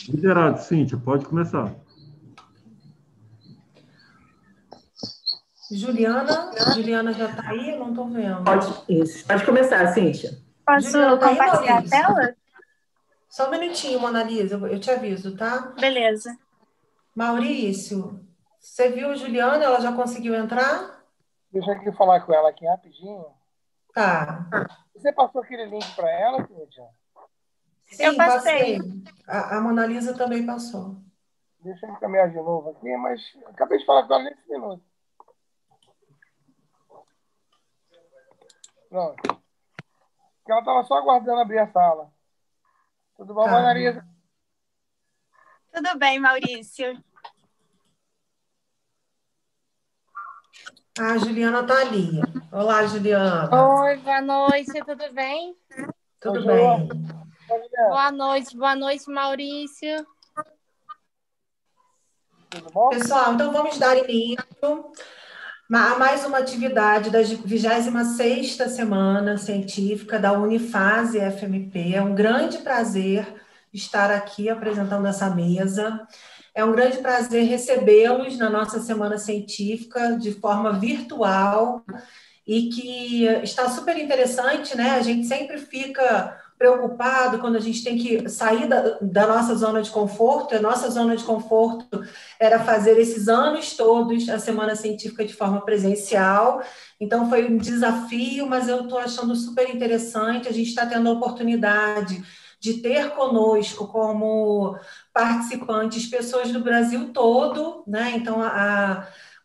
Liberado, Cíntia, pode começar. Juliana já está aí? Eu não estou vendo. Pode começar, Cíntia. Posso Juliana, tá aí, compartilhar a Maurício? tela? Só um minutinho, Mona Lisa, eu te aviso, tá? Beleza. Maurício, você viu a Juliana? Ela já conseguiu entrar? Deixa eu falar com ela aqui rapidinho. Tá. Você passou aquele link para ela, Cíntia? Eu Sim, passei. passei. A Mona Lisa também passou. Deixa eu encaminhar de novo aqui, mas acabei de falar com ela nesse minuto. Pronto. Porque ela estava só aguardando abrir a sala. Tudo bom, Tá. Mona Lisa? Tudo bem, Maurício? A Juliana tá ali. Olá, Juliana. Oi, boa noite, tudo bem? Tudo Oi, bem? Boa noite, Maurício. Tudo bom? Pessoal, então vamos dar início a mais uma atividade da 26ª Semana Científica da Unifase FMP. É um grande prazer estar aqui apresentando essa mesa. É um grande prazer recebê-los na nossa Semana Científica de forma virtual e que está super interessante, né? A gente sempre fica preocupado quando a gente tem que sair da nossa zona de conforto. A nossa zona de conforto era fazer esses anos todos a Semana Científica de forma presencial. Então, foi um desafio, mas eu estou achando super interessante. A gente está tendo a oportunidade de ter conosco como participantes pessoas do Brasil todo, né? Então,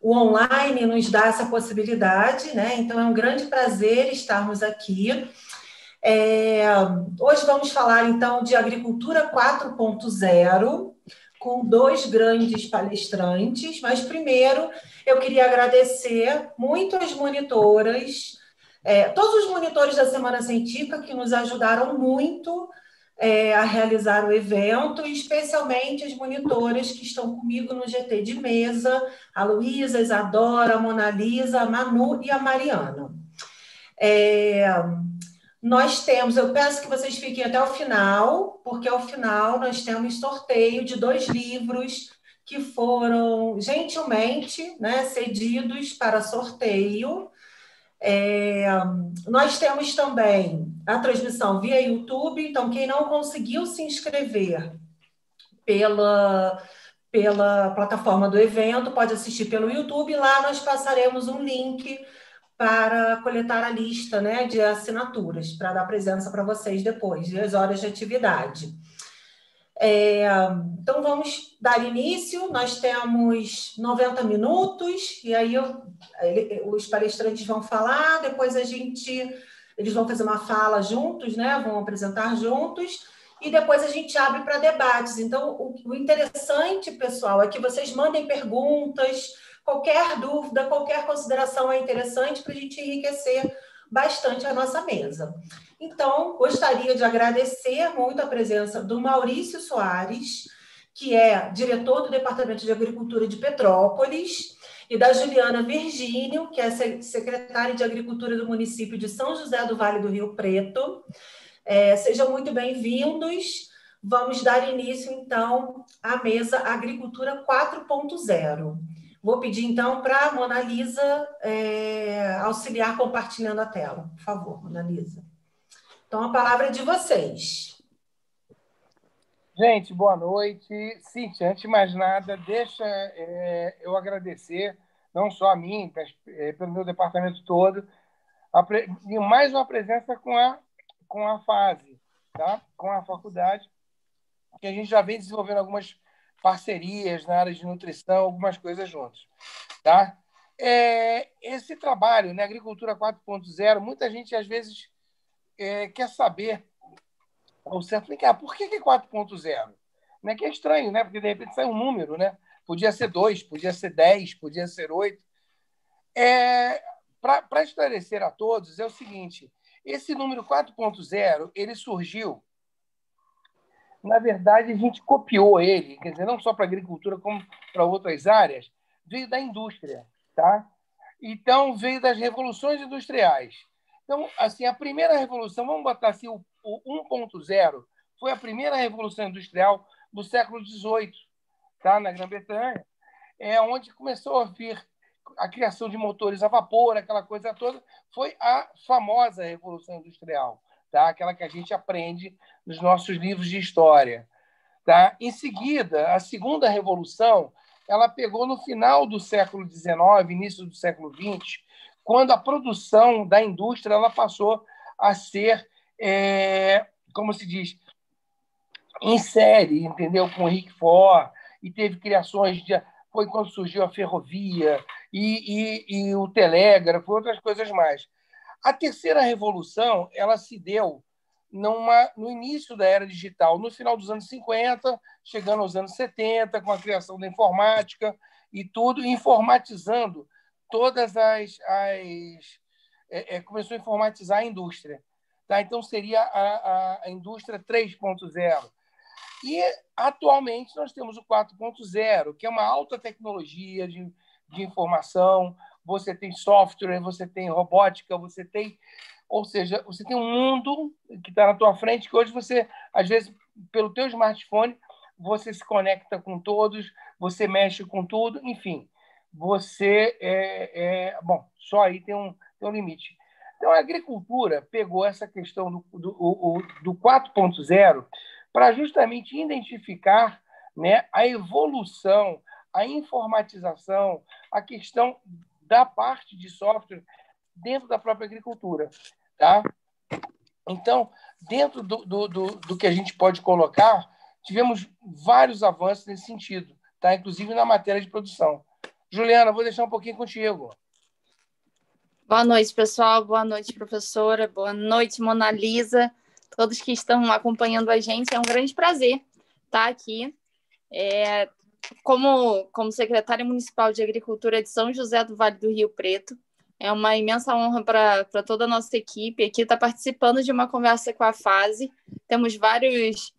o online nos dá essa possibilidade, né? Então, é um grande prazer estarmos aqui. Hoje vamos falar, então, de agricultura 4.0, com dois grandes palestrantes, mas primeiro eu queria agradecer muito às monitoras, todos os monitores da Semana Científica que nos ajudaram muito a realizar o evento, especialmente as monitoras que estão comigo no GT de mesa, a Luísa, a Isadora, a Mona Lisa, a Manu e a Mariana. Nós temos, eu peço que vocês fiquem até o final, porque ao final nós temos sorteio de 2 livros que foram gentilmente, né, cedidos para sorteio. Nós temos também a transmissão via YouTube, então quem não conseguiu se inscrever pela plataforma do evento pode assistir pelo YouTube, lá nós passaremos um link para coletar a lista, né, de assinaturas, para dar presença para vocês depois, das horas de atividade. Então, vamos dar início. Nós temos 90 minutos, e aí os palestrantes vão falar, depois eles vão fazer uma fala juntos, né, vão apresentar juntos, e depois a gente abre para debates. Então, o interessante, pessoal, é que vocês mandem perguntas, qualquer dúvida, qualquer consideração é interessante para a gente enriquecer bastante a nossa mesa. Então, gostaria de agradecer muito a presença do Maurício Soares, que é diretor do Departamento de Agricultura de Petrópolis, e da Juliana Virgínio, que é secretária de Agricultura do município de São José do Vale do Rio Preto. Sejam muito bem-vindos. Vamos dar início, então, à mesa Agricultura 4.0. Vou pedir, então, para a Mona Lisa auxiliar compartilhando a tela. Por favor, Mona Lisa. Então, a palavra é de vocês. Gente, boa noite. Cíntia, antes de mais nada, deixa eu agradecer, não só a mim, pelo meu departamento todo, e mais uma presença com a FASE, tá? Com a faculdade, que a gente já vem desenvolvendo algumas parcerias na área de nutrição, algumas coisas juntos, tá? Esse trabalho, né, Agricultura 4.0, muita gente, às vezes, quer saber ao certo, por que é 4.0? Né? Que é estranho, né? Porque de repente sai um número, né? Podia ser 2, podia ser 10, podia ser 8. Para esclarecer a todos, é o seguinte: esse número 4.0 ele surgiu, na verdade, a gente copiou ele, quer dizer, não só para a agricultura, como para outras áreas, veio da indústria, tá? Então, veio das revoluções industriais. Então, assim, a primeira revolução, vamos botar assim, o 1.0, foi a primeira revolução industrial do século XVIII, tá? Na Grã-Bretanha, onde começou a vir a criação de motores a vapor, aquela coisa toda, foi a famosa Revolução Industrial, tá? Aquela que a gente aprende nos nossos livros de história. Tá? Em seguida, a segunda revolução, ela pegou no final do século XIX, início do século XX, quando a produção da indústria ela passou a ser, como se diz, em série, entendeu? Com Henrique Ford, e teve criações foi quando surgiu a ferrovia e o telégrafo, outras coisas mais. A terceira revolução ela se deu no início da era digital, no final dos anos 50, chegando aos anos 70, com a criação da informática e tudo, informatizando todas começou a informatizar a indústria. Tá? Então, seria a indústria 3.0. E, atualmente, nós temos o 4.0, que é uma alta tecnologia de informação. Você tem software, você tem robótica, ou seja, você tem um mundo que está na tua frente, que hoje você, às vezes, pelo teu smartphone, você se conecta com todos, você mexe com tudo, enfim, você bom, só aí tem um limite. Então, a agricultura pegou essa questão do 4.0 para justamente identificar, né, a evolução, a informatização, a questão da parte de software dentro da própria agricultura. Tá? Então, dentro do que a gente pode colocar, tivemos vários avanços nesse sentido, tá? Inclusive na matéria de produção. Juliana, vou deixar um pouquinho contigo. Boa noite, pessoal. Boa noite, professora. Boa noite, Mona Lisa. Todos que estão acompanhando a gente. É um grande prazer estar aqui. Como secretária municipal de Agricultura de São José do Vale do Rio Preto, é uma imensa honra para toda a nossa equipe aqui estar participando de uma conversa com a FASE. Temos vários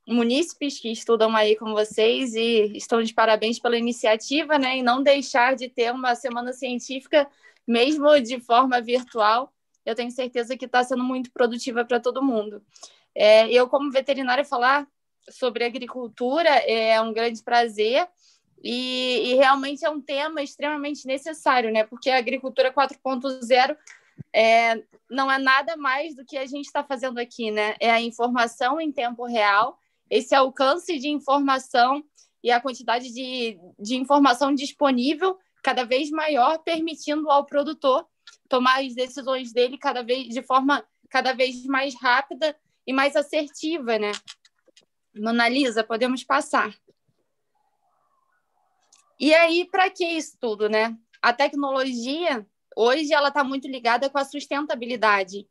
munícipes que estudam aí com vocês e estão de parabéns pela iniciativa, né? E não deixar de ter uma semana científica, mesmo de forma virtual. Eu tenho certeza que está sendo muito produtiva para todo mundo. Eu, como veterinária, falar sobre agricultura é um grande prazer. E realmente é um tema extremamente necessário, né? Porque a agricultura 4.0 não é nada mais do que a gente está fazendo aqui, né? É a informação em tempo real, esse alcance de informação e a quantidade de informação disponível cada vez maior, permitindo ao produtor tomar as decisões dele de forma cada vez mais rápida e mais assertiva, né? Mona Lisa, podemos passar. E aí, para que isso tudo, né? A tecnologia, hoje, ela está muito ligada com a sustentabilidade,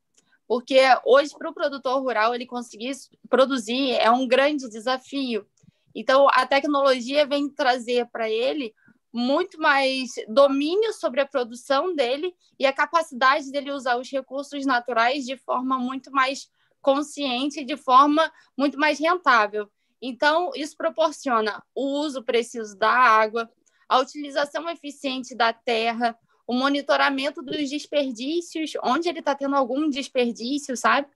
porque hoje, para o produtor rural, ele conseguir produzir é um grande desafio. Então, a tecnologia vem trazer para ele muito mais domínio sobre a produção dele e a capacidade dele usar os recursos naturais de forma muito mais consciente, de forma muito mais rentável. Então, isso proporciona o uso preciso da água, a utilização eficiente da terra, o monitoramento dos desperdícios, onde ele está tendo algum desperdício, sabe?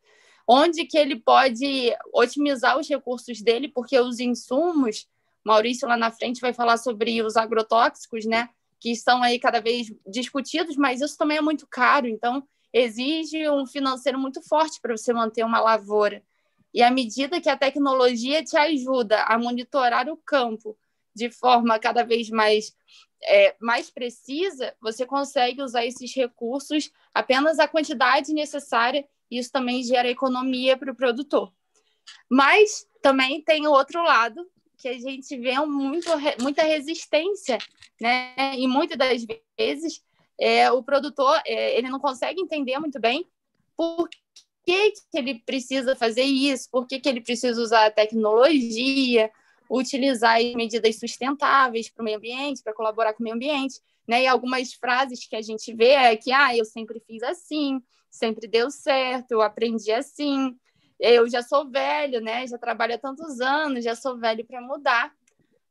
Onde que ele pode otimizar os recursos dele, porque os insumos, Maurício lá na frente vai falar sobre os agrotóxicos, né? Que estão aí cada vez discutidos, mas isso também é muito caro, então exige um financeiro muito forte para você manter uma lavoura. E à medida que a tecnologia te ajuda a monitorar o campo de forma cada vez mais precisa, você consegue usar esses recursos apenas a quantidade necessária, e isso também gera economia para o produtor. Mas também tem o outro lado, que a gente vê muita resistência, né? E muitas das vezes o produtor ele não consegue entender muito bem por que ele precisa fazer isso, por que ele precisa usar a tecnologia, utilizar medidas sustentáveis para o meio ambiente, para colaborar com o meio ambiente, né? E algumas frases que a gente vê é que eu sempre fiz assim, sempre deu certo, eu aprendi assim, eu já sou velho, né? Já trabalho há tantos anos, já sou velho para mudar.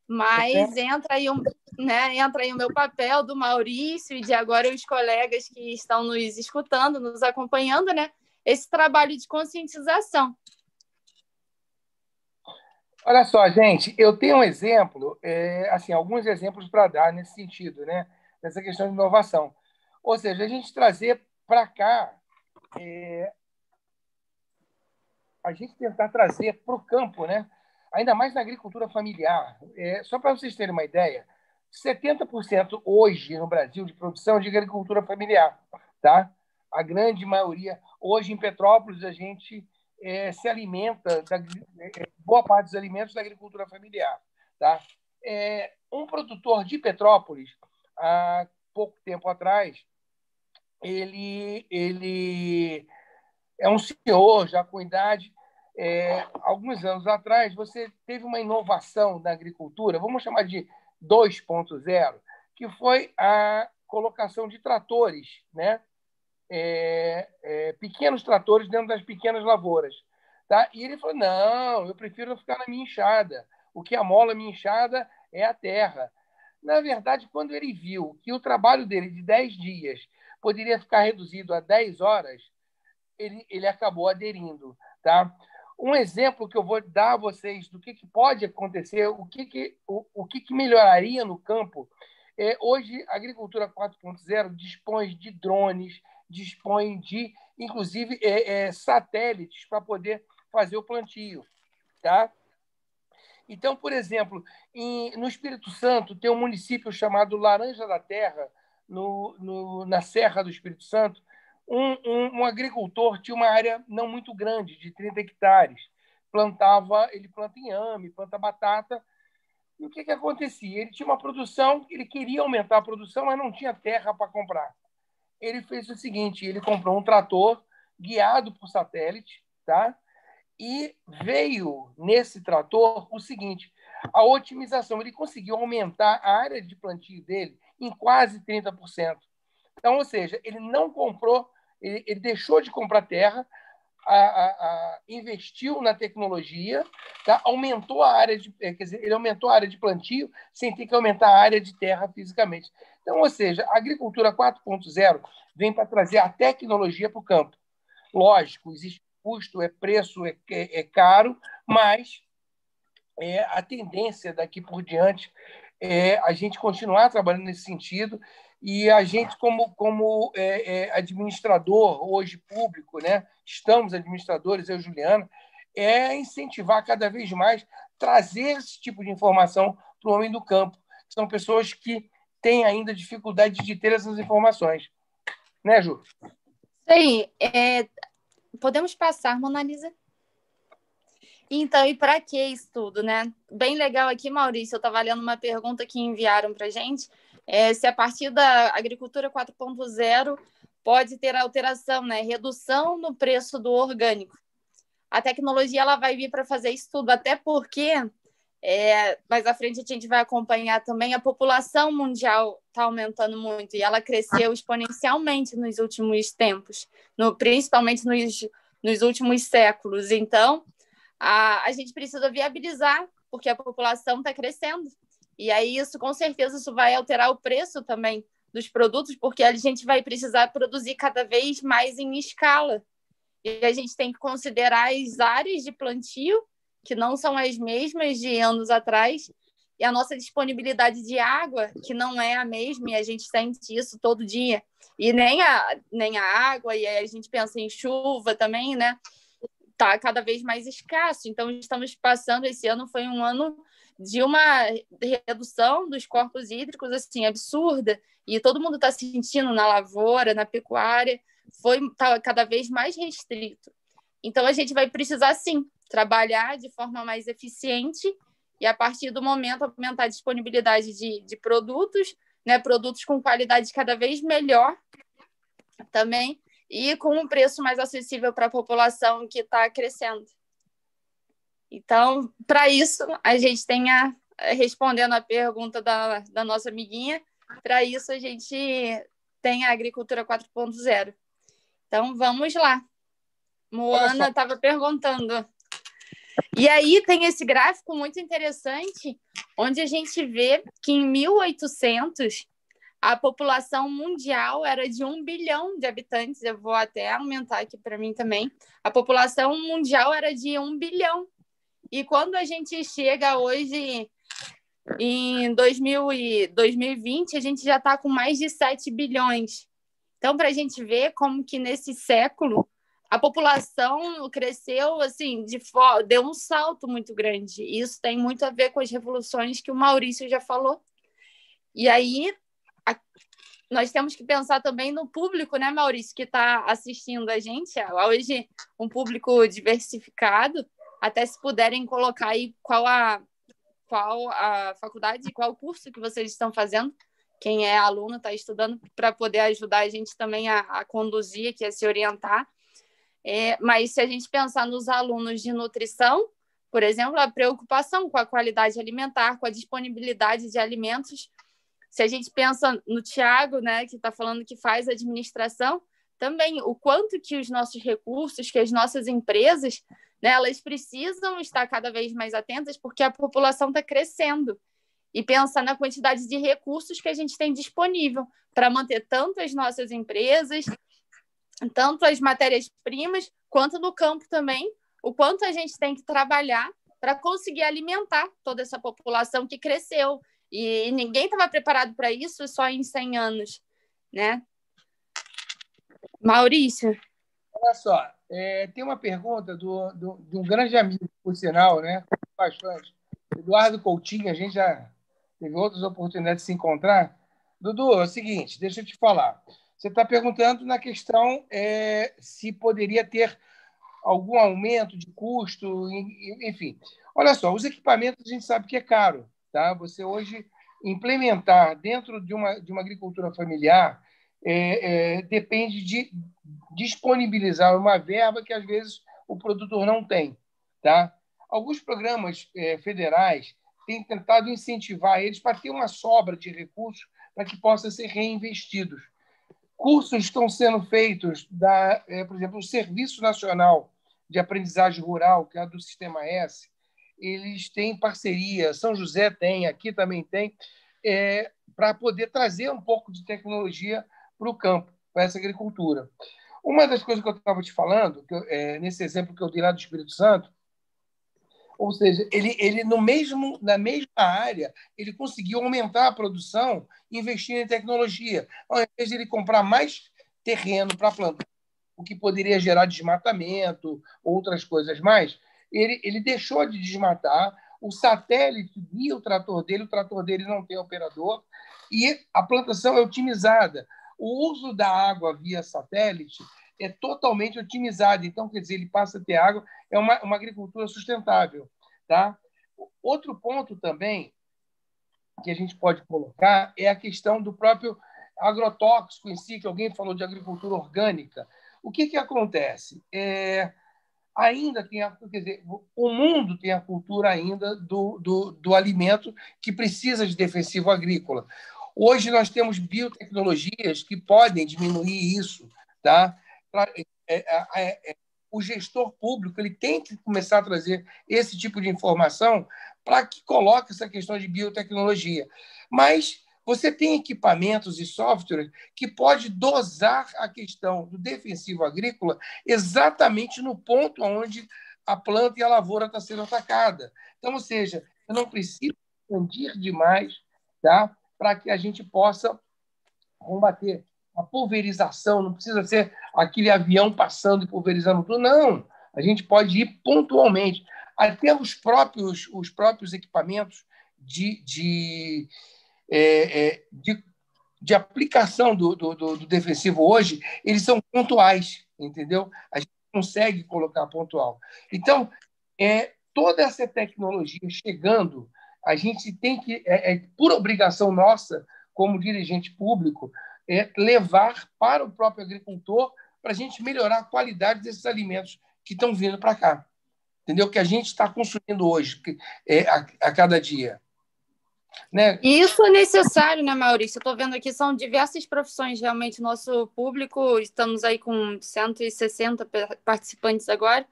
Mas entra aí o meu papel do Maurício e de agora os colegas que estão nos escutando, nos acompanhando, né? Esse trabalho de conscientização. Olha só, gente, eu tenho um exemplo, assim, alguns exemplos para dar nesse sentido, né? Nessa questão de inovação. Ou seja, a gente trazer para cá, a gente tentar trazer para o campo, né? Ainda mais na agricultura familiar. Só para vocês terem uma ideia, 70% hoje no Brasil de produção é de agricultura familiar, tá? A grande maioria. Hoje em Petrópolis, a gente se alimenta, boa parte dos alimentos da agricultura familiar, tá? Um produtor de Petrópolis, há pouco tempo atrás, ele é um senhor já com idade. Alguns anos atrás, você teve uma inovação na agricultura, vamos chamar de 2.0, que foi a colocação de tratores, né? Pequenos tratores dentro das pequenas lavouras. Tá? E ele falou, não, eu prefiro ficar na minha enxada. O que amola a minha enxada é a terra. Na verdade, quando ele viu que o trabalho dele de 10 dias poderia ficar reduzido a 10 horas, ele acabou aderindo. Tá? Um exemplo que eu vou dar a vocês do que pode acontecer, o que melhoraria no campo, hoje a agricultura 4.0 dispõe de drones, dispõe de, inclusive, satélites para poder fazer o plantio. Tá? Então, por exemplo, no Espírito Santo tem um município chamado Laranja da Terra, na Serra do Espírito Santo. Um agricultor tinha uma área não muito grande, de 30 hectares. Ele planta inhame, planta batata. E o que acontecia? Ele tinha uma produção, ele queria aumentar a produção, mas não tinha terra para comprar. Ele fez o seguinte, ele comprou um trator guiado por satélite, tá? E veio nesse trator o seguinte, a otimização. Ele conseguiu aumentar a área de plantio dele em quase 30%. Então, ou seja, ele não comprou, ele deixou de comprar terra, investiu na tecnologia, tá? Aumentou a área ele aumentou a área de plantio sem ter que aumentar a área de terra fisicamente. Então, ou seja, a agricultura 4.0 vem para trazer a tecnologia para o campo. Lógico, existe custo, preço, é caro, mas a tendência daqui por diante é a gente continuar trabalhando nesse sentido e a gente, como administrador hoje público, né, estamos administradores, eu e Juliana, incentivar cada vez mais, trazer esse tipo de informação para o homem do campo, que são pessoas que têm ainda dificuldade de ter essas informações. Né, Ju? Sim, podemos passar, Mona Lisa? Então, e para que isso tudo, né? Bem legal aqui, Maurício, eu estava lendo uma pergunta que enviaram para a gente, se a partir da agricultura 4.0 pode ter alteração, né? Redução no preço do orgânico. A tecnologia ela vai vir para fazer isso tudo, até porque, mais à frente a gente vai acompanhar também, a população mundial está aumentando muito e ela cresceu exponencialmente nos últimos tempos, principalmente nos últimos séculos. Então, a gente precisa viabilizar, porque a população está crescendo. E aí, isso, com certeza, isso vai alterar o preço também dos produtos, porque a gente vai precisar produzir cada vez mais em escala. E a gente tem que considerar as áreas de plantio, que não são as mesmas de anos atrás, e a nossa disponibilidade de água, que não é a mesma, e a gente sente isso todo dia. E nem a água, e aí a gente pensa em chuva também, né? Está cada vez mais escasso. Então, estamos passando, esse ano foi um ano de uma redução dos corpos hídricos assim, absurda, e todo mundo está sentindo na lavoura, na pecuária, está cada vez mais restrito. Então, a gente vai precisar, sim, trabalhar de forma mais eficiente e, a partir do momento, aumentar a disponibilidade de produtos, né, produtos com qualidade cada vez melhor também, e com um preço mais acessível para a população que está crescendo. Então, para isso, a gente tem respondendo a pergunta da nossa amiguinha, para isso a gente tem a agricultura 4.0. Então, vamos lá. Moana estava perguntando. E aí tem esse gráfico muito interessante, onde a gente vê que em 1800 a população mundial era de 1 bilhão de habitantes. Eu vou até aumentar aqui para mim também. A população mundial era de 1 bilhão. E quando a gente chega hoje em 2020, a gente já está com mais de 7 bilhões. Então, para a gente ver como que nesse século a população cresceu, assim, deu um salto muito grande. Isso tem muito a ver com as revoluções que o Maurício já falou. E aí, nós temos que pensar também no público, né, Maurício, que está assistindo a gente. Hoje, um público diversificado. Até se puderem colocar aí qual a faculdade, qual o curso que vocês estão fazendo. Quem é aluno está estudando para poder ajudar a gente também a conduzir aqui, a se orientar. Mas se a gente pensar nos alunos de nutrição, por exemplo, a preocupação com a qualidade alimentar, com a disponibilidade de alimentos. Se a gente pensa no Tiago, né, que está falando que faz administração, também o quanto que os nossos recursos, que as nossas empresas, né, elas precisam estar cada vez mais atentas porque a população está crescendo. E pensar na quantidade de recursos que a gente tem disponível para manter tanto as nossas empresas, tanto as matérias-primas, quanto no campo também, o quanto a gente tem que trabalhar para conseguir alimentar toda essa população que cresceu. E ninguém estava preparado para isso só em 100 anos, né? Maurício? Olha só, tem uma pergunta de um grande amigo, por sinal, né? Bastante. Eduardo Coutinho, a gente já teve outras oportunidades de se encontrar. Dudu, é o seguinte, deixa eu te falar. Você está perguntando na questão se poderia ter algum aumento de custo, enfim. Olha só, os equipamentos a gente sabe que é caro, tá? Você hoje implementar dentro de uma agricultura familiar depende de disponibilizar uma verba que às vezes o produtor não tem, tá? Alguns programas federais têm tentado incentivar eles para ter uma sobra de recursos para que possam ser reinvestidos. Cursos estão sendo feitos, por exemplo, o Serviço Nacional de Aprendizagem Rural, que é do Sistema S, eles têm parceria, São José tem, aqui também tem, para poder trazer um pouco de tecnologia para o campo, para essa agricultura. Uma das coisas que eu estava te falando, nesse exemplo que eu dei lá do Espírito Santo, ou seja, ele na mesma área, ele conseguiu aumentar a produção investindo em tecnologia. Ao invés de ele comprar mais terreno para plantar, o que poderia gerar desmatamento, outras coisas mais, ele deixou de desmatar, o satélite guia o trator dele não tem operador, e a plantação é otimizada. O uso da água via satélite é totalmente otimizado. Então, quer dizer, ele passa a ter água, é uma agricultura sustentável. Tá? Outro ponto também que a gente pode colocar é a questão do próprio agrotóxico em si, que alguém falou de agricultura orgânica. O que acontece? Ainda tem quer dizer, o mundo tem a cultura ainda do alimento que precisa de defensivo agrícola. Hoje nós temos biotecnologias que podem diminuir isso, tá? O gestor público ele tem que começar a trazer esse tipo de informação para que coloque essa questão de biotecnologia. Mas você tem equipamentos e softwares que pode dosar a questão do defensivo agrícola exatamente no ponto onde a planta e a lavoura está sendo atacada. Então, ou seja, eu não preciso expandir demais, tá? Para que a gente possa combater a pulverização. Não precisa ser aquele avião passando e pulverizando tudo, não. A gente pode ir pontualmente. Até os próprios equipamentos de aplicação do defensivo hoje, eles são pontuais, entendeu? A gente consegue colocar pontual. Então, toda essa tecnologia chegando, a gente tem que, por obrigação nossa, como dirigente público, levar para o próprio agricultor para a gente melhorar a qualidade desses alimentos que estão vindo para cá. Entendeu? Que a gente está consumindo hoje, a cada dia. Né? E isso é necessário, né, Maurício? Eu estou vendo aqui, são diversas profissões, realmente, nosso público, estamos aí com 160 participantes agora,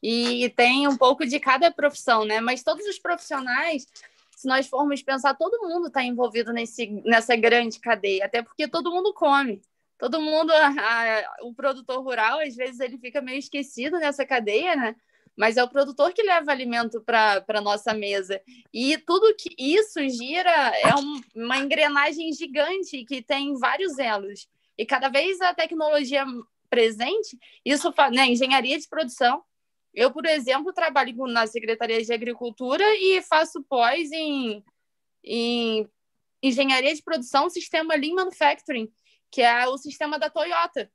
e tem um pouco de cada profissão, né? Mas todos os profissionais, se nós formos pensar, todo mundo está envolvido nessa grande cadeia, até porque todo mundo come. Todo mundo, o produtor rural, às vezes, ele fica meio esquecido nessa cadeia, né? mas é o produtor que leva alimento para a nossa mesa. E tudo que isso gira é uma engrenagem gigante que tem vários elos. E cada vez a tecnologia presente, isso, né, engenharia de produção. Eu, por exemplo, trabalho na Secretaria de Agricultura e faço pós em engenharia de produção, sistema Lean Manufacturing, que é o sistema da Toyota.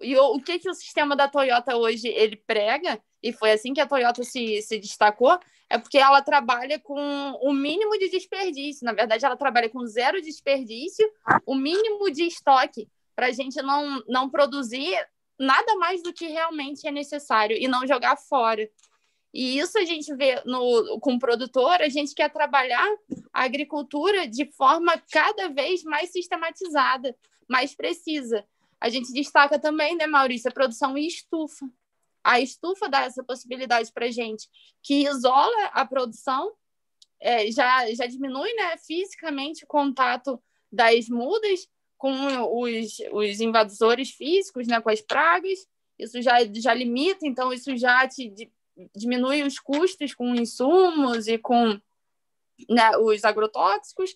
E o que o sistema da Toyota hoje ele prega, e foi assim que a Toyota se destacou, é porque ela trabalha com o mínimo de desperdício. Na verdade, ela trabalha com zero desperdício, o mínimo de estoque, para a gente não produzir nada mais do que realmente é necessário e não jogar fora. E isso a gente vê com o produtor, a gente quer trabalhar a agricultura de forma cada vez mais sistematizada, mais precisa. A gente destaca também, né, Maurício, a produção em estufa. A estufa dá essa possibilidade para a gente, que isola a produção, já diminui, né, fisicamente o contato das mudas com os invasores físicos, né, com as pragas. Isso já limita, então isso já diminui os custos com insumos e com, né, os agrotóxicos.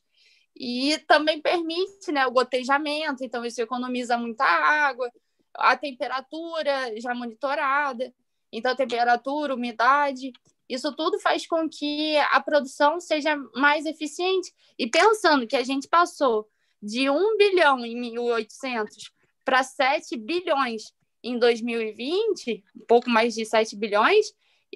E também permite, né, o gotejamento, então isso economiza muita água, a temperatura já monitorada, então a temperatura, umidade, isso tudo faz com que a produção seja mais eficiente. E pensando que a gente passou de 1 bilhão em 1800 para 7 bilhões em 2020, um pouco mais de 7 bilhões,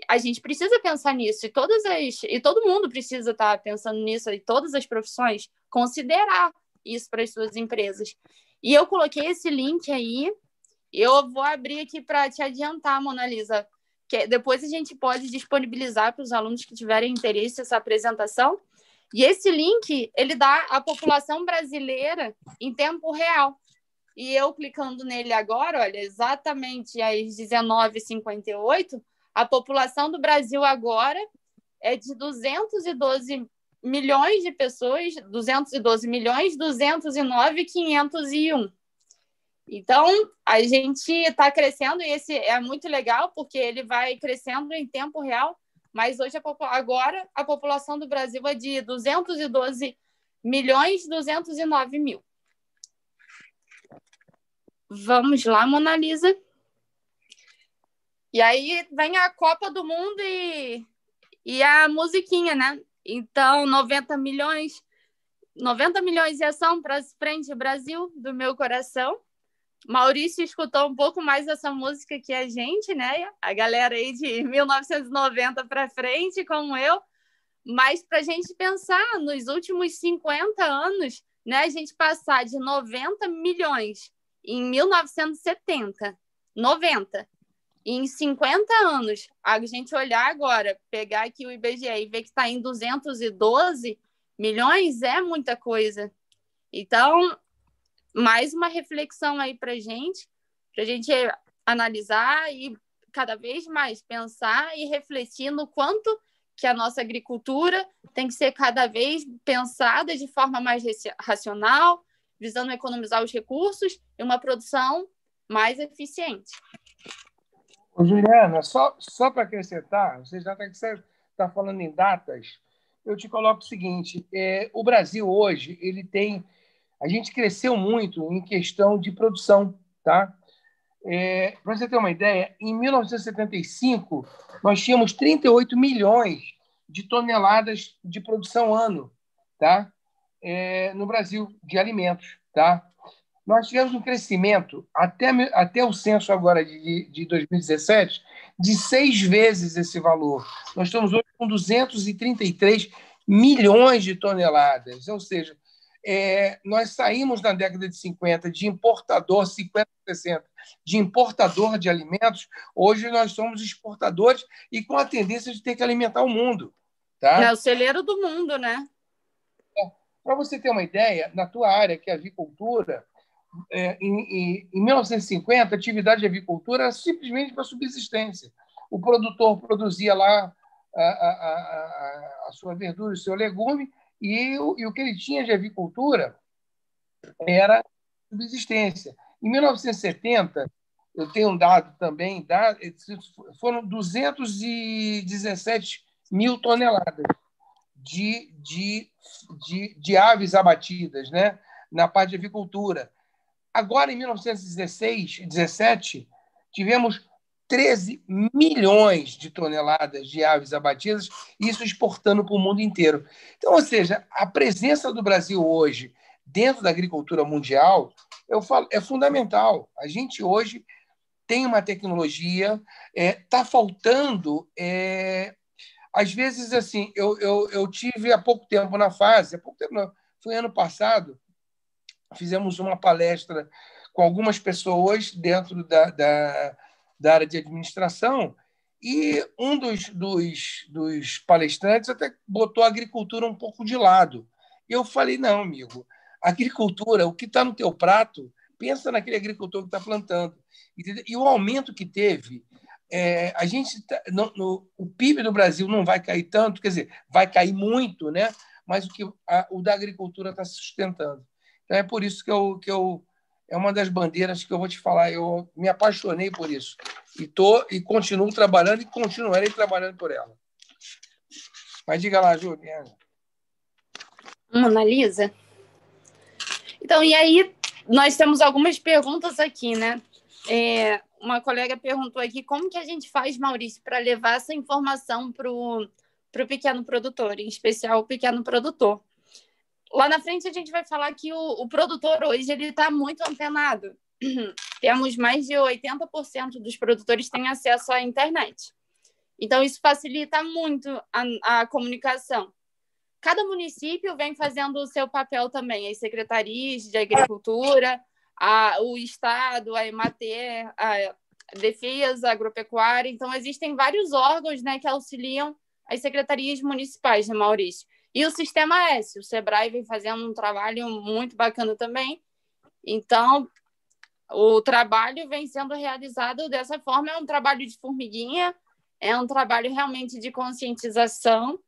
a gente precisa pensar nisso, e todo mundo precisa estar pensando nisso, e todas as profissões, considerar isso para as suas empresas. E eu coloquei esse link aí, eu vou abrir aqui para te adiantar, Mona Lisa, que depois a gente pode disponibilizar para os alunos que tiverem interesse essa apresentação. E esse link, ele dá a população brasileira em tempo real. E eu clicando nele agora, olha, exatamente às 19h58, a população do Brasil agora é de 212 milhões de pessoas, 212 milhões, 209, 501. Então, a gente está crescendo, e esse é muito legal, porque ele vai crescendo em tempo real, mas hoje, agora, a população do Brasil é de 212 milhões, 209 mil. Vamos lá, Mona Lisa. E aí vem a Copa do Mundo e a musiquinha, né? Então, 90 milhões em ação para frente, Brasil, do meu coração. Maurício escutou um pouco mais essa música que a gente, né? A galera aí de 1990 para frente, como eu. Mas para a gente pensar nos últimos 50 anos, né? A gente passar de 90 milhões em 1970, 90, e em 50 anos, a gente olhar agora, pegar aqui o IBGE e ver que está em 212 milhões, é muita coisa. Então, mais uma reflexão aí para a gente analisar e cada vez mais pensar e refletir no quanto que a nossa agricultura tem que ser cada vez pensada de forma mais racional, visando economizar os recursos e uma produção mais eficiente. Ô, Juliana, só para acrescentar, você já está falando em datas, eu te coloco o seguinte, o Brasil hoje, a gente cresceu muito em questão de produção, tá? Para você ter uma ideia, em 1975, nós tínhamos 38 milhões de toneladas de produção ano, tá? No Brasil, de alimentos, tá? Nós tivemos um crescimento, até o censo agora de 2017, de 6 vezes esse valor. Nós estamos hoje com 233 milhões de toneladas, ou seja, nós saímos na década de 50 de importador, 50, 60, de importador de alimentos, hoje nós somos exportadores e com a tendência de ter que alimentar o mundo. Tá? É o celeiro do mundo, né? Para você ter uma ideia, na tua área, que é a avicultura, em 1950, a atividade de avicultura era simplesmente para subsistência. O produtor produzia lá a sua verdura, o seu legume, e o que ele tinha de avicultura era subsistência. Em 1970, eu tenho um dado também, foram 217 mil toneladas de aves abatidas, né, na parte de avicultura. Agora, em 1917, tivemos 13 milhões de toneladas de aves abatidas, isso exportando para o mundo inteiro. Então, ou seja, a presença do Brasil hoje dentro da agricultura mundial, eu falo, é fundamental. A gente hoje tem uma tecnologia, está faltando. Às vezes, assim, eu tive há pouco tempo na fase, há pouco tempo não, foi ano passado, fizemos uma palestra com algumas pessoas dentro da área de administração e um dos palestrantes até botou a agricultura um pouco de lado. E eu falei, não, amigo, agricultura, o que está no teu prato, pensa naquele agricultor que está plantando. Entendeu? E o aumento que teve, a gente o PIB do Brasil não vai cair tanto, quer dizer, vai cair muito, né? Mas o da agricultura está se sustentando. Então, é por isso que é uma das bandeiras que eu vou te falar. Eu me apaixonei por isso. E continuo trabalhando e continuarei trabalhando por ela. Mas diga lá, Juliana. Analisa. Então, e aí, nós temos algumas perguntas aqui, né? Uma colega perguntou aqui como que a gente faz, Maurício, para levar essa informação para o pequeno produtor, em especial o pequeno produtor. Lá na frente a gente vai falar que o produtor hoje ele está muito antenado. Temos mais de 80% dos produtores têm acesso à internet. Então, isso facilita muito a comunicação. Cada município vem fazendo o seu papel também, as secretarias de agricultura, o Estado, a Emater, a Defesa Agropecuária. Então, existem vários órgãos, né, que auxiliam as secretarias municipais, né, Maurício? E o Sistema S, o SEBRAE vem fazendo um trabalho muito bacana também. Então, o trabalho vem sendo realizado dessa forma, é um trabalho de formiguinha, é um trabalho realmente de conscientização.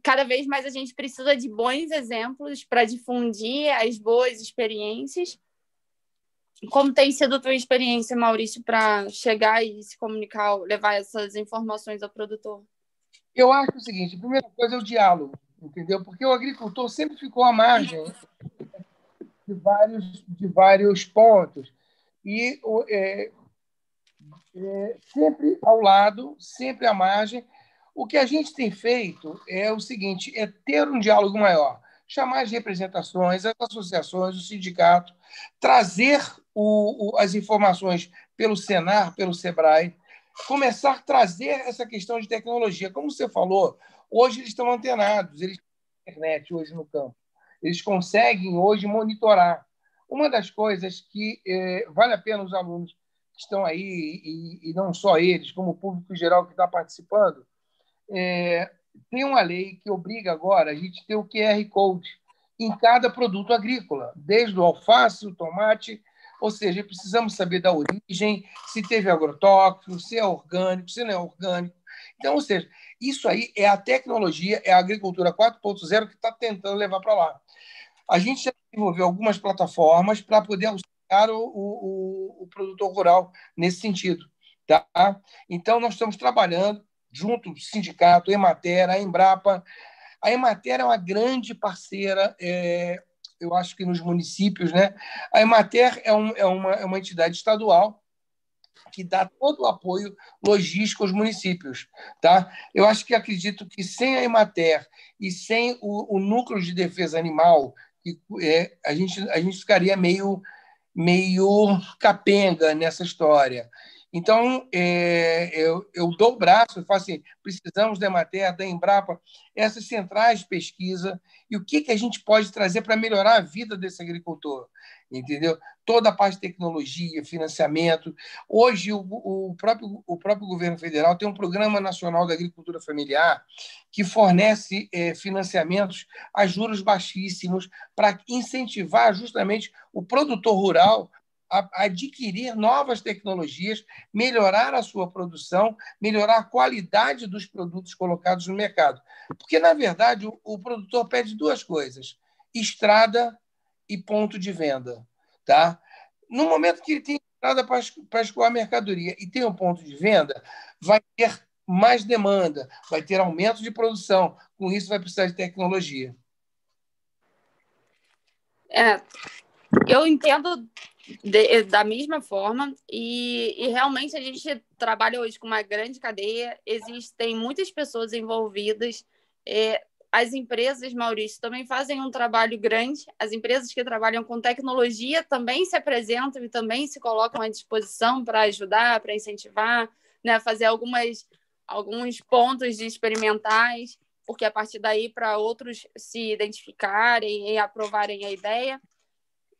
Cada vez mais a gente precisa de bons exemplos para difundir as boas experiências. Como tem sido a tua experiência, Maurício, para chegar e se comunicar, levar essas informações ao produtor? Eu acho o seguinte, a primeira coisa é o diálogo, entendeu? Porque o agricultor sempre ficou à margem de vários pontos. E sempre ao lado, sempre à margem. O que a gente tem feito é o seguinte, é ter um diálogo maior, chamar as representações, as associações, o sindicato, trazer as informações pelo Senar, pelo SEBRAE, começar a trazer essa questão de tecnologia. Como você falou, hoje eles estão antenados, eles têm internet hoje no campo, eles conseguem hoje monitorar. Uma das coisas que vale a pena os alunos que estão aí, e não só eles, como o público geral que está participando, tem uma lei que obriga agora a gente ter o QR Code em cada produto agrícola, desde o alface, o tomate, ou seja, precisamos saber da origem, se teve agrotóxico, se é orgânico, se não é orgânico. Então, ou seja, isso aí é a tecnologia, é a agricultura 4.0 que está tentando levar para lá. A gente já desenvolveu algumas plataformas para poder auxiliar o produtor rural nesse sentido. Tá? Então, nós estamos trabalhando junto do sindicato, Emater, a Embrapa. A Emater é uma grande parceira, eu acho que nos municípios, né? A Emater é uma entidade estadual que dá todo o apoio logístico aos municípios. Tá? Eu acredito que sem a Emater e sem o núcleo de defesa animal, a gente ficaria meio capenga nessa história. Então, eu dou o braço e falo assim, precisamos da Emater, da Embrapa, essas centrais de pesquisa, e o que a gente pode trazer para melhorar a vida desse agricultor, entendeu? Toda a parte de tecnologia, financiamento. Hoje, o próprio governo federal tem um Programa Nacional da Agricultura Familiar que fornece financiamentos a juros baixíssimos para incentivar justamente o produtor rural a adquirir novas tecnologias, melhorar a sua produção, melhorar a qualidade dos produtos colocados no mercado. Porque, na verdade, o produtor pede duas coisas, estrada e ponto de venda. Tá? No momento que ele tem nada para escoar mercadoria e tem um ponto de venda, vai ter mais demanda, vai ter aumento de produção. Com isso, vai precisar de tecnologia. Eu entendo da mesma forma e realmente a gente trabalha hoje com uma grande cadeia, existem muitas pessoas envolvidas. As empresas, Maurício, também fazem um trabalho grande. As empresas que trabalham com tecnologia também se apresentam e também se colocam à disposição para ajudar, para incentivar, né, fazer alguns pontos experimentais, porque a partir daí para outros se identificarem e aprovarem a ideia.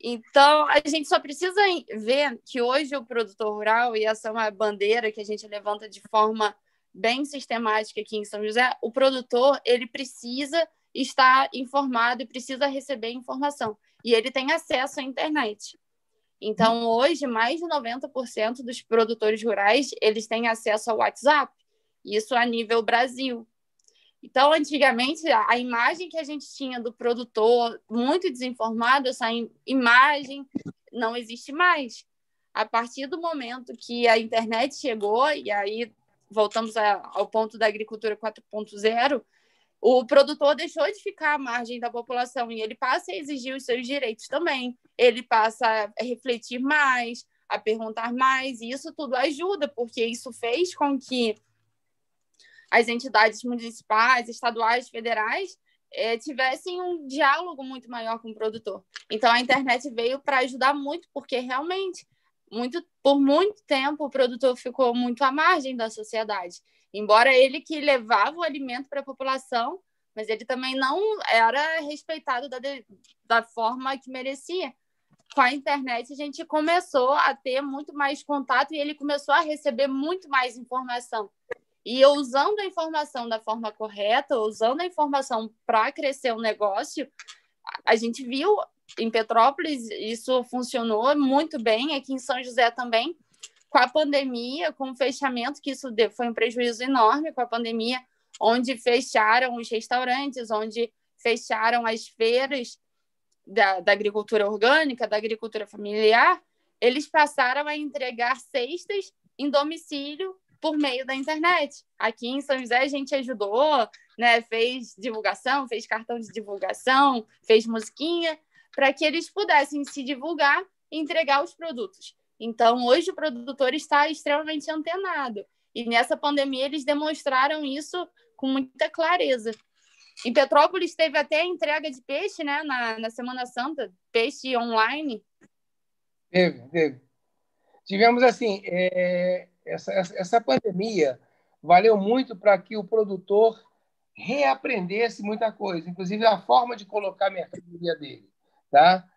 Então, a gente só precisa ver que hoje o produtor rural, e essa é uma bandeira que a gente levanta de forma bem sistemática aqui em São José, o produtor ele precisa estar informado e precisa receber informação. E ele tem acesso à internet. Então, hoje, mais de 90% dos produtores rurais eles têm acesso ao WhatsApp. Isso a nível Brasil. Então, antigamente, a imagem que a gente tinha do produtor muito desinformado, essa imagem não existe mais. A partir do momento que a internet chegou, e aí voltamos ao ponto da agricultura 4.0, o produtor deixou de ficar à margem da população e ele passa a exigir os seus direitos também. Ele passa a refletir mais, a perguntar mais, e isso tudo ajuda, porque isso fez com que as entidades municipais, estaduais, federais tivessem um diálogo muito maior com o produtor. Então, a internet veio para ajudar muito, porque realmente, por muito tempo, o produtor ficou muito à margem da sociedade. Embora ele que levava o alimento para a população, mas ele também não era respeitado da forma que merecia. Com a internet, a gente começou a ter muito mais contato e ele começou a receber muito mais informação. E usando a informação da forma correta, usando a informação para crescer o negócio, a gente viu em Petrópolis, isso funcionou muito bem, aqui em São José também, com a pandemia, com o fechamento, que isso foi um prejuízo enorme com a pandemia, onde fecharam os restaurantes, onde fecharam as feiras da agricultura orgânica, da agricultura familiar, eles passaram a entregar cestas em domicílio por meio da internet. Aqui em São José a gente ajudou, né? Fez divulgação, fez cartão de divulgação, fez musiquinha, para que eles pudessem se divulgar e entregar os produtos. Então, hoje o produtor está extremamente antenado. E nessa pandemia eles demonstraram isso com muita clareza. Em Petrópolis teve até a entrega de peixe, né? Na Semana Santa, peixe online. Teve. Tivemos, assim, essa pandemia valeu muito para que o produtor reaprendesse muita coisa, inclusive a forma de colocar a mercadoria dele. Tá?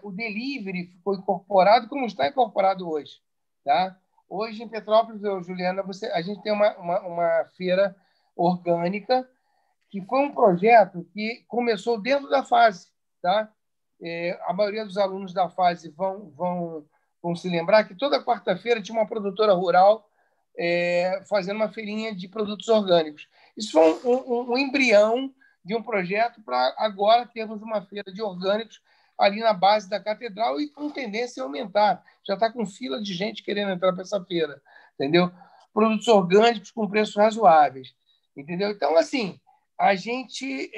O delivery ficou incorporado como está incorporado hoje. Tá? Hoje, em Petrópolis, Juliana, a gente tem uma feira orgânica que foi um projeto que começou dentro da fase. Tá? A maioria dos alunos da fase vão se lembrar que toda quarta-feira tinha uma produtora rural fazendo uma feirinha de produtos orgânicos. Isso foi um embrião de um projeto para agora termos uma feira de orgânicos ali na base da catedral e com tendência a aumentar. Já está com fila de gente querendo entrar para essa feira, entendeu? Produtos orgânicos com preços razoáveis, entendeu? Então, assim, a gente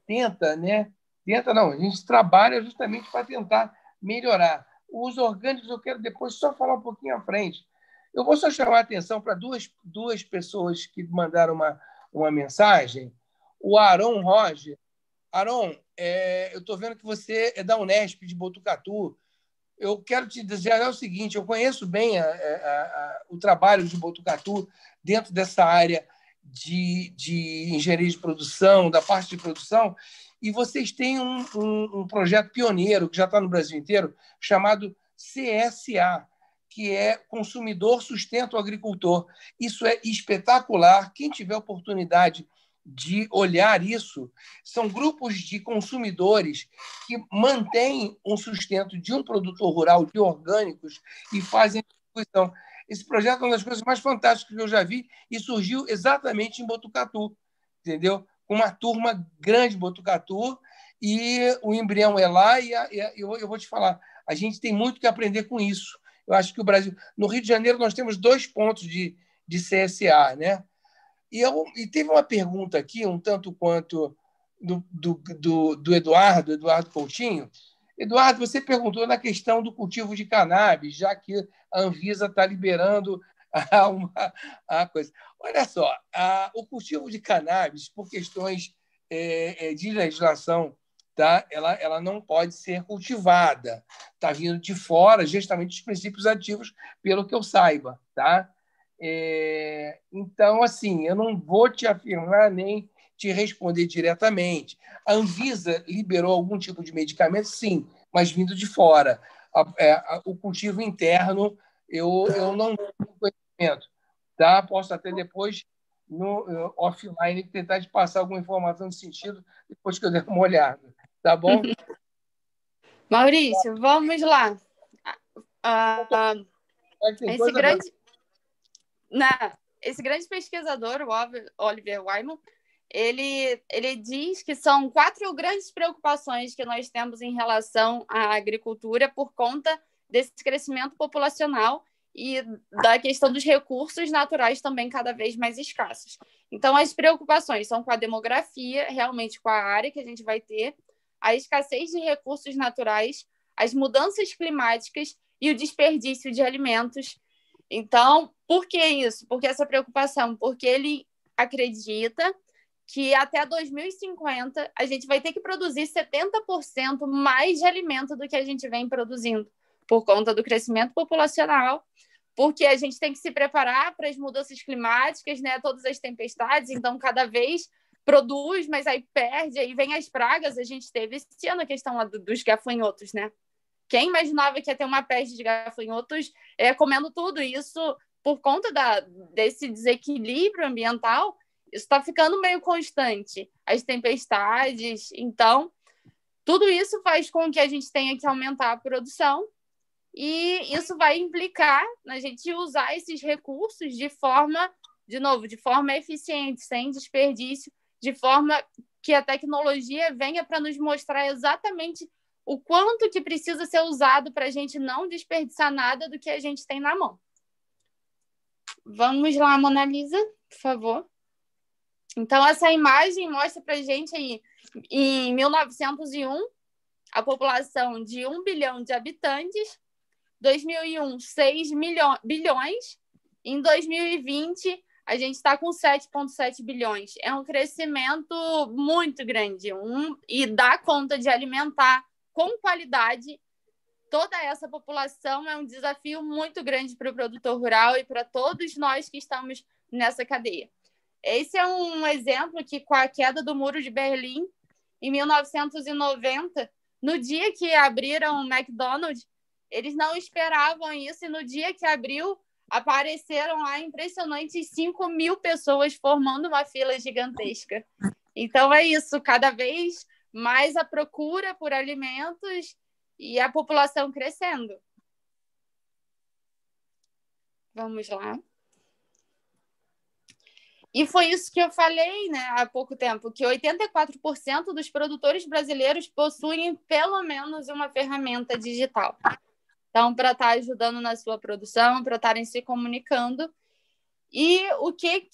a gente trabalha justamente para tentar melhorar. Os orgânicos, eu quero depois só falar um pouquinho à frente. Eu vou só chamar a atenção para duas pessoas que mandaram uma mensagem. O Aron Roger. Aron, eu estou vendo que você é da Unesp de Botucatu. Eu quero te dizer o seguinte, eu conheço bem o trabalho de Botucatu dentro dessa área de engenharia de produção, da parte de produção, e vocês têm um projeto pioneiro que já está no Brasil inteiro, chamado CSA, que é Consumidor Sustenta o Agricultor. Isso é espetacular. Quem tiver oportunidade de olhar isso, são grupos de consumidores que mantêm um sustento de um produtor rural de orgânicos e fazem distribuição. Esse projeto é uma das coisas mais fantásticas que eu já vi e surgiu exatamente em Botucatu, entendeu? Com uma turma grande de Botucatu, e o embrião é lá, e eu vou te falar, A gente tem muito que aprender com isso. Eu acho que o Brasil... No Rio de Janeiro, nós temos 2 pontos de CSA, né? E teve uma pergunta aqui, um tanto quanto do Eduardo Coutinho. Eduardo, você perguntou na questão do cultivo de cannabis, já que a Anvisa está liberando a coisa. Olha só, o cultivo de cannabis, por questões de legislação, tá? Ela não pode ser cultivada. Está vindo de fora, justamente os princípios ativos, pelo que eu saiba. Tá? Então, assim, eu não vou te afirmar nem te responder diretamente. A Anvisa liberou algum tipo de medicamento, sim, mas vindo de fora. O cultivo interno, eu não tenho conhecimento. Tá? Posso até depois, no offline, tentar te passar alguma informação nesse sentido, depois que eu der uma olhada. Tá bom? Maurício, vamos lá. Esse grande pesquisador, o Oliver Wyman, ele diz que são 4 grandes preocupações que nós temos em relação à agricultura por conta desse crescimento populacional e da questão dos recursos naturais também cada vez mais escassos. Então, as preocupações são com a demografia, realmente com a área que a gente vai ter, a escassez de recursos naturais, as mudanças climáticas e o desperdício de alimentos. Então, por que isso? Por que essa preocupação? Porque ele acredita que até 2050 a gente vai ter que produzir 70% mais de alimento do que a gente vem produzindo, por conta do crescimento populacional, porque a gente tem que se preparar para as mudanças climáticas, né? Todas as tempestades, então cada vez produz, mas aí perde, aí vem as pragas. A gente teve esse ano a questão lá dos gafanhotos, né? Quem imaginava que ia ter uma peste de gafanhotos comendo tudo isso por conta desse desequilíbrio ambiental? Isso está ficando meio constante. As tempestades, então, tudo isso faz com que a gente tenha que aumentar a produção e isso vai implicar na gente usar esses recursos de forma eficiente, sem desperdício, de forma que a tecnologia venha para nos mostrar exatamente o quanto que precisa ser usado para a gente não desperdiçar nada do que a gente tem na mão. Vamos lá, Mona Lisa, por favor. Então, essa imagem mostra para a gente aí, em 1901, a população de 1 bilhão de habitantes, 2001, 6 bilhões, em 2020, a gente está com 7,7 bilhões. É um crescimento muito grande e dá conta de alimentar com qualidade toda essa população. É um desafio muito grande para o produtor rural e para todos nós que estamos nessa cadeia. Esse é um exemplo que, com a queda do Muro de Berlim, em 1990, no dia que abriram o McDonald's, eles não esperavam isso, e no dia que abriu, apareceram lá impressionantes 5.000 pessoas formando uma fila gigantesca. Então é isso, cada vez mais a procura por alimentos e a população crescendo. Vamos lá. E foi isso que eu falei, né, há pouco tempo, que 84% dos produtores brasileiros possuem pelo menos uma ferramenta digital. Então, para estar ajudando na sua produção, para estarem se comunicando. E o que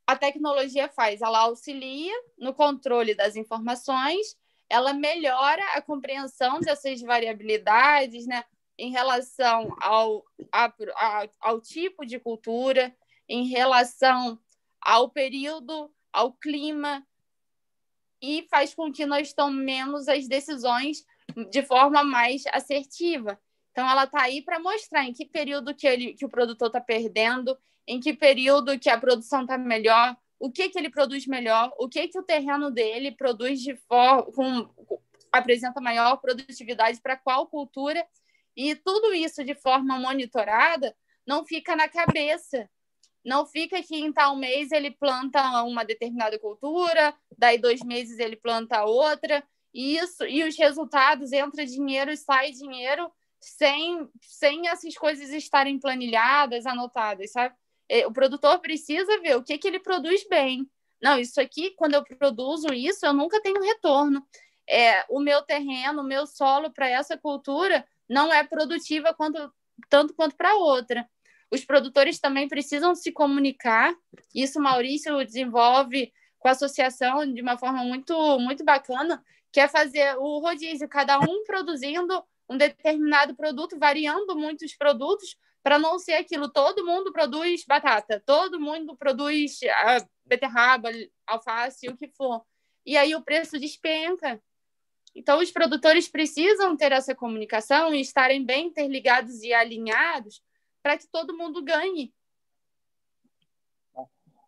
a tecnologia faz? Ela auxilia no controle das informações, ela melhora a compreensão dessas variabilidades, né, em relação ao tipo de cultura, em relação ao período, ao clima, e faz com que nós tomemos as decisões de forma mais assertiva. Então, ela está aí para mostrar em que período que o produtor está perdendo, em que período que a produção está melhor, o que ele produz melhor, o que o terreno dele produz apresenta maior produtividade para qual cultura, e tudo isso de forma monitorada não fica na cabeça. Não fica que em tal mês ele planta uma determinada cultura, daí 2 meses ele planta outra, e os resultados, entra dinheiro e sai dinheiro, sem essas coisas estarem planilhadas, anotadas, sabe? O produtor precisa ver o que ele produz bem. Não, isso aqui, quando eu produzo isso, eu nunca tenho retorno. o meu terreno, o meu solo para essa cultura não é produtiva tanto quanto para outra. Os produtores também precisam se comunicar. Isso o Maurício desenvolve com a associação de uma forma muito, muito bacana, que é fazer o rodízio, cada um produzindo um determinado produto, variando muitos produtos, para não ser aquilo, todo mundo produz batata, todo mundo produz beterraba, alface, o que for. E aí o preço despenca. Então, os produtores precisam ter essa comunicação e estarem bem interligados e alinhados para que todo mundo ganhe.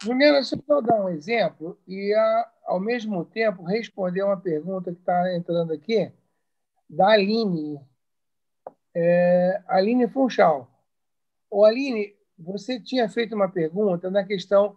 Juliana, deixa eu dar um exemplo e, ao mesmo tempo, responder uma pergunta que está entrando aqui, da Aline. Aline Funchal. Aline, você tinha feito uma pergunta na questão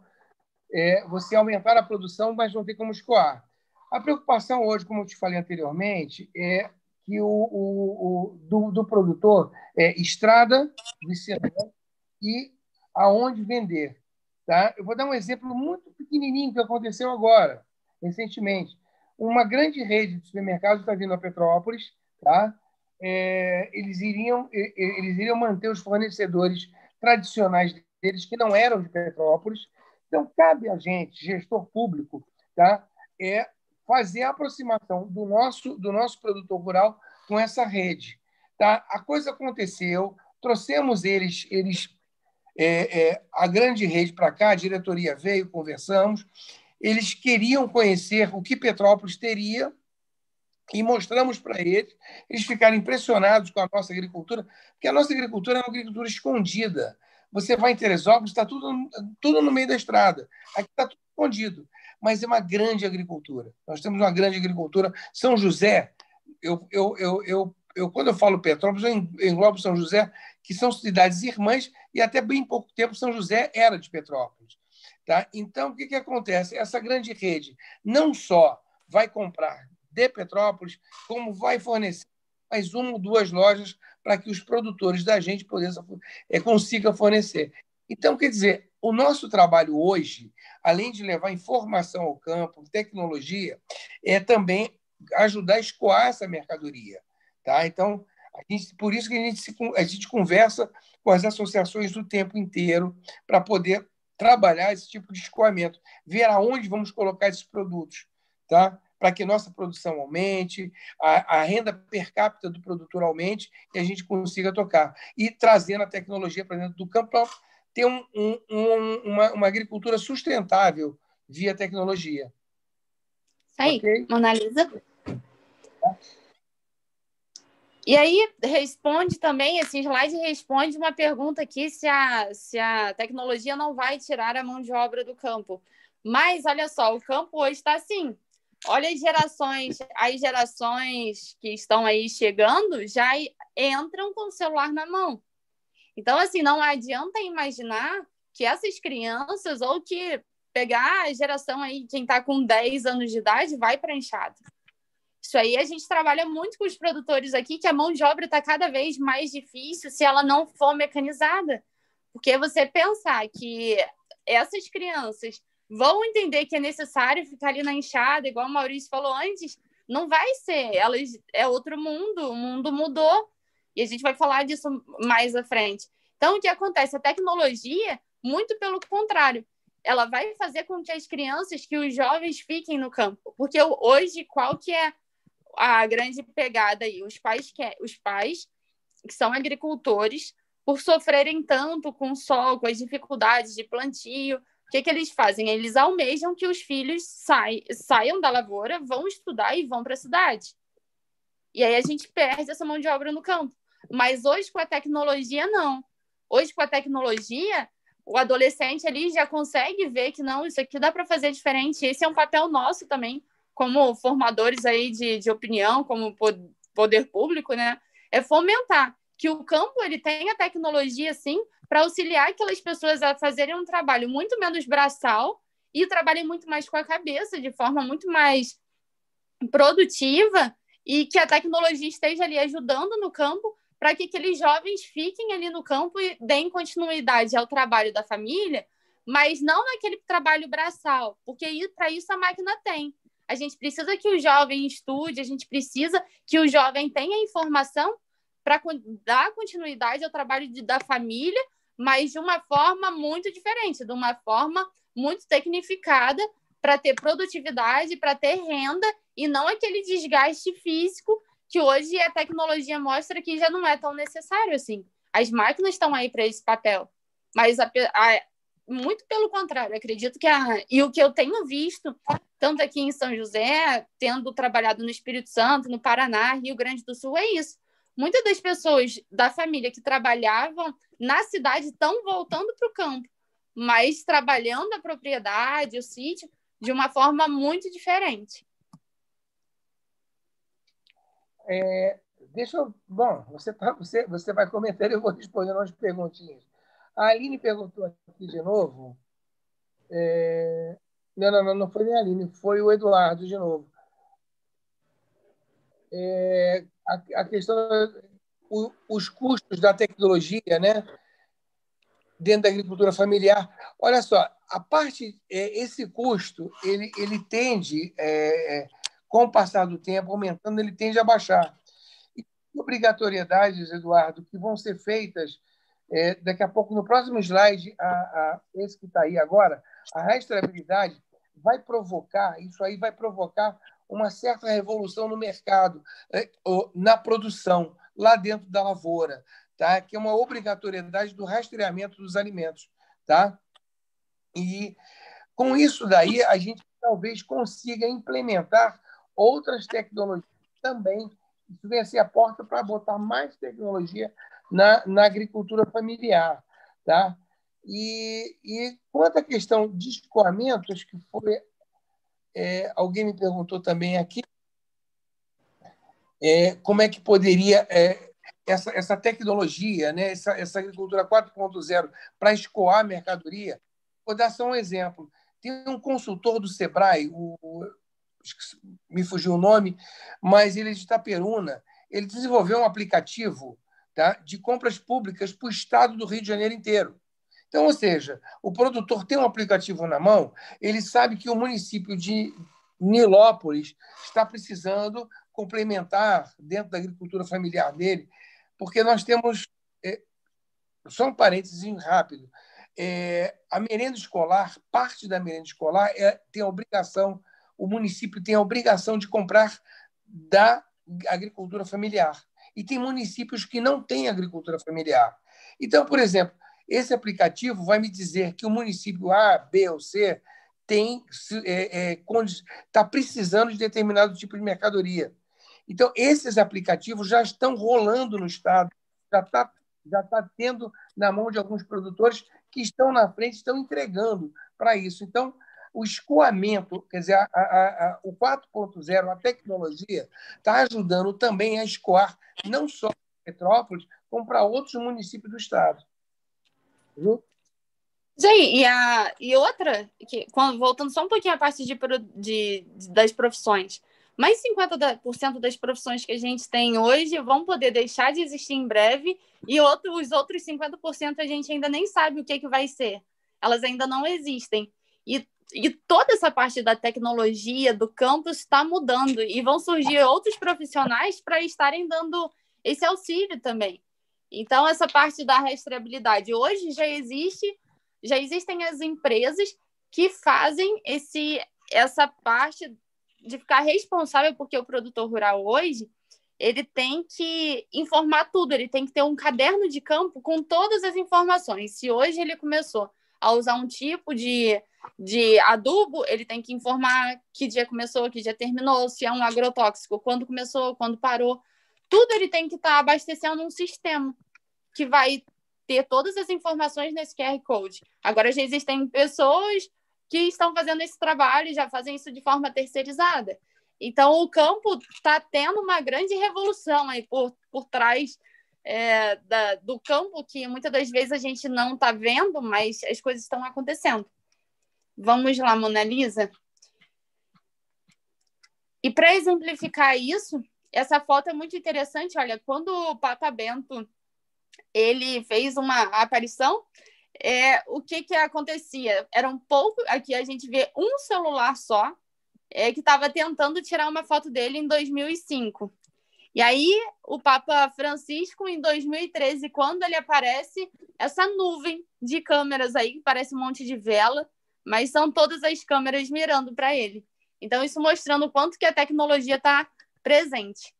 você aumentar a produção, mas não tem como escoar. A preocupação hoje, como eu te falei anteriormente, é que do produtor estrada, vicinal e aonde vender. Tá? Eu vou dar um exemplo muito pequenininho que aconteceu agora, recentemente. Uma grande rede de supermercados está vindo a Petrópolis, tá? Eles iriam manter os fornecedores tradicionais deles, que não eram de Petrópolis. Então, cabe a gente, gestor público, tá? Fazer a aproximação do nosso produtor rural com essa rede. Tá? A coisa aconteceu, trouxemos eles a grande rede para cá, a diretoria veio, conversamos, eles queriam conhecer o que Petrópolis teria e mostramos para eles ficaram impressionados com a nossa agricultura, porque a nossa agricultura é uma agricultura escondida. Você vai em Teresópolis, está tudo no meio da estrada. Aqui está tudo escondido, mas é uma grande agricultura. Nós temos uma grande agricultura. São José, quando eu falo Petrópolis, eu englobo São José, que são cidades irmãs, e até bem pouco tempo São José era de Petrópolis. Tá? Então, o que acontece? Essa grande rede não só vai comprar de Petrópolis, como vai fornecer mais uma ou duas lojas para que os produtores da gente consigam fornecer. Então, quer dizer, o nosso trabalho hoje, além de levar informação ao campo, tecnologia, é também ajudar a escoar essa mercadoria. Tá? Então, por isso que a gente conversa com as associações o tempo inteiro para poder trabalhar esse tipo de escoamento, ver aonde vamos colocar esses produtos, tá? Para que nossa produção aumente, a renda per capita do produtor aumente e a gente consiga tocar. E trazendo a tecnologia para dentro do campo para ter uma agricultura sustentável via tecnologia. Aí, okay? Mona Lisa. E aí, responde também, esse slide responde uma pergunta aqui se a tecnologia não vai tirar a mão de obra do campo. Mas, olha só, o campo hoje está assim. Olha as gerações que estão aí chegando já entram com o celular na mão. Então, assim, não adianta imaginar que essas crianças ou que pegar a geração aí, quem está com 10 anos de idade, vai para a enxada. Isso aí a gente trabalha muito com os produtores aqui, que a mão de obra está cada vez mais difícil se ela não for mecanizada. Porque você pensar que essas crianças vão entender que é necessário ficar ali na enxada, igual o Maurício falou antes, não vai ser. É outro mundo, o mundo mudou. E a gente vai falar disso mais à frente. Então, o que acontece? A tecnologia, muito pelo contrário, ela vai fazer com que as crianças, que os jovens fiquem no campo. Porque hoje, qual que é a grande pegada aí? Os pais que são agricultores, por sofrerem tanto com o sol, com as dificuldades de plantio, o que eles fazem? Eles almejam que os filhos saiam da lavoura, vão estudar e vão para a cidade. E aí a gente perde essa mão de obra no campo. Mas hoje, com a tecnologia, não. Hoje, com a tecnologia, o adolescente ali já consegue ver que não, isso aqui dá para fazer diferente. Esse é um papel nosso também, como formadores aí de opinião, como poder público, né? É fomentar que o campo ele tenha tecnologia, sim, para auxiliar aquelas pessoas a fazerem um trabalho muito menos braçal e trabalhem muito mais com a cabeça, de forma muito mais produtiva, e que a tecnologia esteja ali ajudando no campo para que aqueles jovens fiquem ali no campo e deem continuidade ao trabalho da família, mas não naquele trabalho braçal, porque para isso a máquina tem. A gente precisa que o jovem estude, a gente precisa que o jovem tenha informação para dar continuidade ao trabalho da família, mas de uma forma muito diferente, de uma forma muito tecnificada, para ter produtividade, para ter renda, e não aquele desgaste físico que hoje a tecnologia mostra que já não é tão necessário assim. As máquinas estão aí para esse papel, mas muito pelo contrário, acredito que e o que eu tenho visto, tanto aqui em São José, tendo trabalhado no Espírito Santo, no Paraná, Rio Grande do Sul, é isso. Muitas das pessoas da família que trabalhavam na cidade estão voltando para o campo, mas trabalhando a propriedade, o sítio, de uma forma muito diferente. Bom, você vai comentando e eu vou respondendo umas perguntinhas. A Aline perguntou aqui de novo. Não foi nem a Aline, foi o Eduardo de novo. A questão os custos da tecnologia, né, dentro da agricultura familiar. Olha só, esse custo ele tende, com o passar do tempo, aumentando, ele tende a baixar. E obrigatoriedades, Eduardo, que vão ser feitas daqui a pouco, no próximo slide, esse que está aí agora, a rastreabilidade vai provocar uma certa revolução no mercado, na produção, lá dentro da lavoura, tá? Que é uma obrigatoriedade do rastreamento dos alimentos. Tá? E, com isso daí, a gente talvez consiga implementar outras tecnologias também. Isso vem a ser a porta para botar mais tecnologia na agricultura familiar. Tá? E quanto à questão de escoamento, acho que foi... alguém me perguntou também aqui como é que poderia essa tecnologia, né, essa agricultura 4.0 para escoar a mercadoria. Vou dar só um exemplo. Tem um consultor do Sebrae, me fugiu o nome, mas ele é de Itaperuna. Ele desenvolveu um aplicativo, tá, de compras públicas para o estado do Rio de Janeiro inteiro. Então, ou seja, o produtor tem um aplicativo na mão, ele sabe que o município de Nilópolis está precisando complementar dentro da agricultura familiar dele, porque nós temos... só um parênteses rápido. A merenda escolar, parte da merenda escolar tem a obrigação, o município tem a obrigação de comprar da agricultura familiar. E tem municípios que não têm agricultura familiar. Então, por exemplo, esse aplicativo vai me dizer que o município A, B ou C está precisando de determinado tipo de mercadoria. Então, esses aplicativos já estão rolando no estado, já está tendo na mão de alguns produtores que estão na frente, estão entregando para isso. Então, o escoamento, quer dizer, o 4.0, a tecnologia, está ajudando também a escoar não só Petrópolis, como para outros municípios do estado. Viu? E outra, voltando só um pouquinho à parte das profissões, mais 50% das profissões que a gente tem hoje vão poder deixar de existir em breve, e os outros 50% a gente ainda nem sabe o que vai ser. Elas ainda não existem. E toda essa parte da tecnologia, do campus, está mudando, e vão surgir outros profissionais para estarem dando esse auxílio também. Então, essa parte da rastreabilidade, hoje já existem as empresas que fazem essa parte de ficar responsável, porque o produtor rural hoje, ele tem que informar tudo, ele tem que ter um caderno de campo com todas as informações. Se hoje ele começou a usar um tipo de adubo, ele tem que informar que dia começou, que dia terminou, se é um agrotóxico, quando começou, quando parou. Tudo ele tem que estar abastecendo um sistema que vai ter todas as informações nesse QR Code. Agora já existem pessoas que estão fazendo esse trabalho e já fazem isso de forma terceirizada. Então, o campo está tendo uma grande revolução aí por trás do campo, que muitas das vezes a gente não está vendo, mas as coisas estão acontecendo. Vamos lá, Mona Lisa. E para exemplificar isso, essa foto é muito interessante. Olha, quando o Papa Bento ele fez uma aparição, o que acontecia? Era um pouco... Aqui a gente vê um celular só, que estava tentando tirar uma foto dele em 2005. E aí, o Papa Francisco, em 2013, quando ele aparece, essa nuvem de câmeras aí, que parece um monte de vela, mas são todas as câmeras mirando para ele. Então, isso mostrando o quanto que a tecnologia está presente.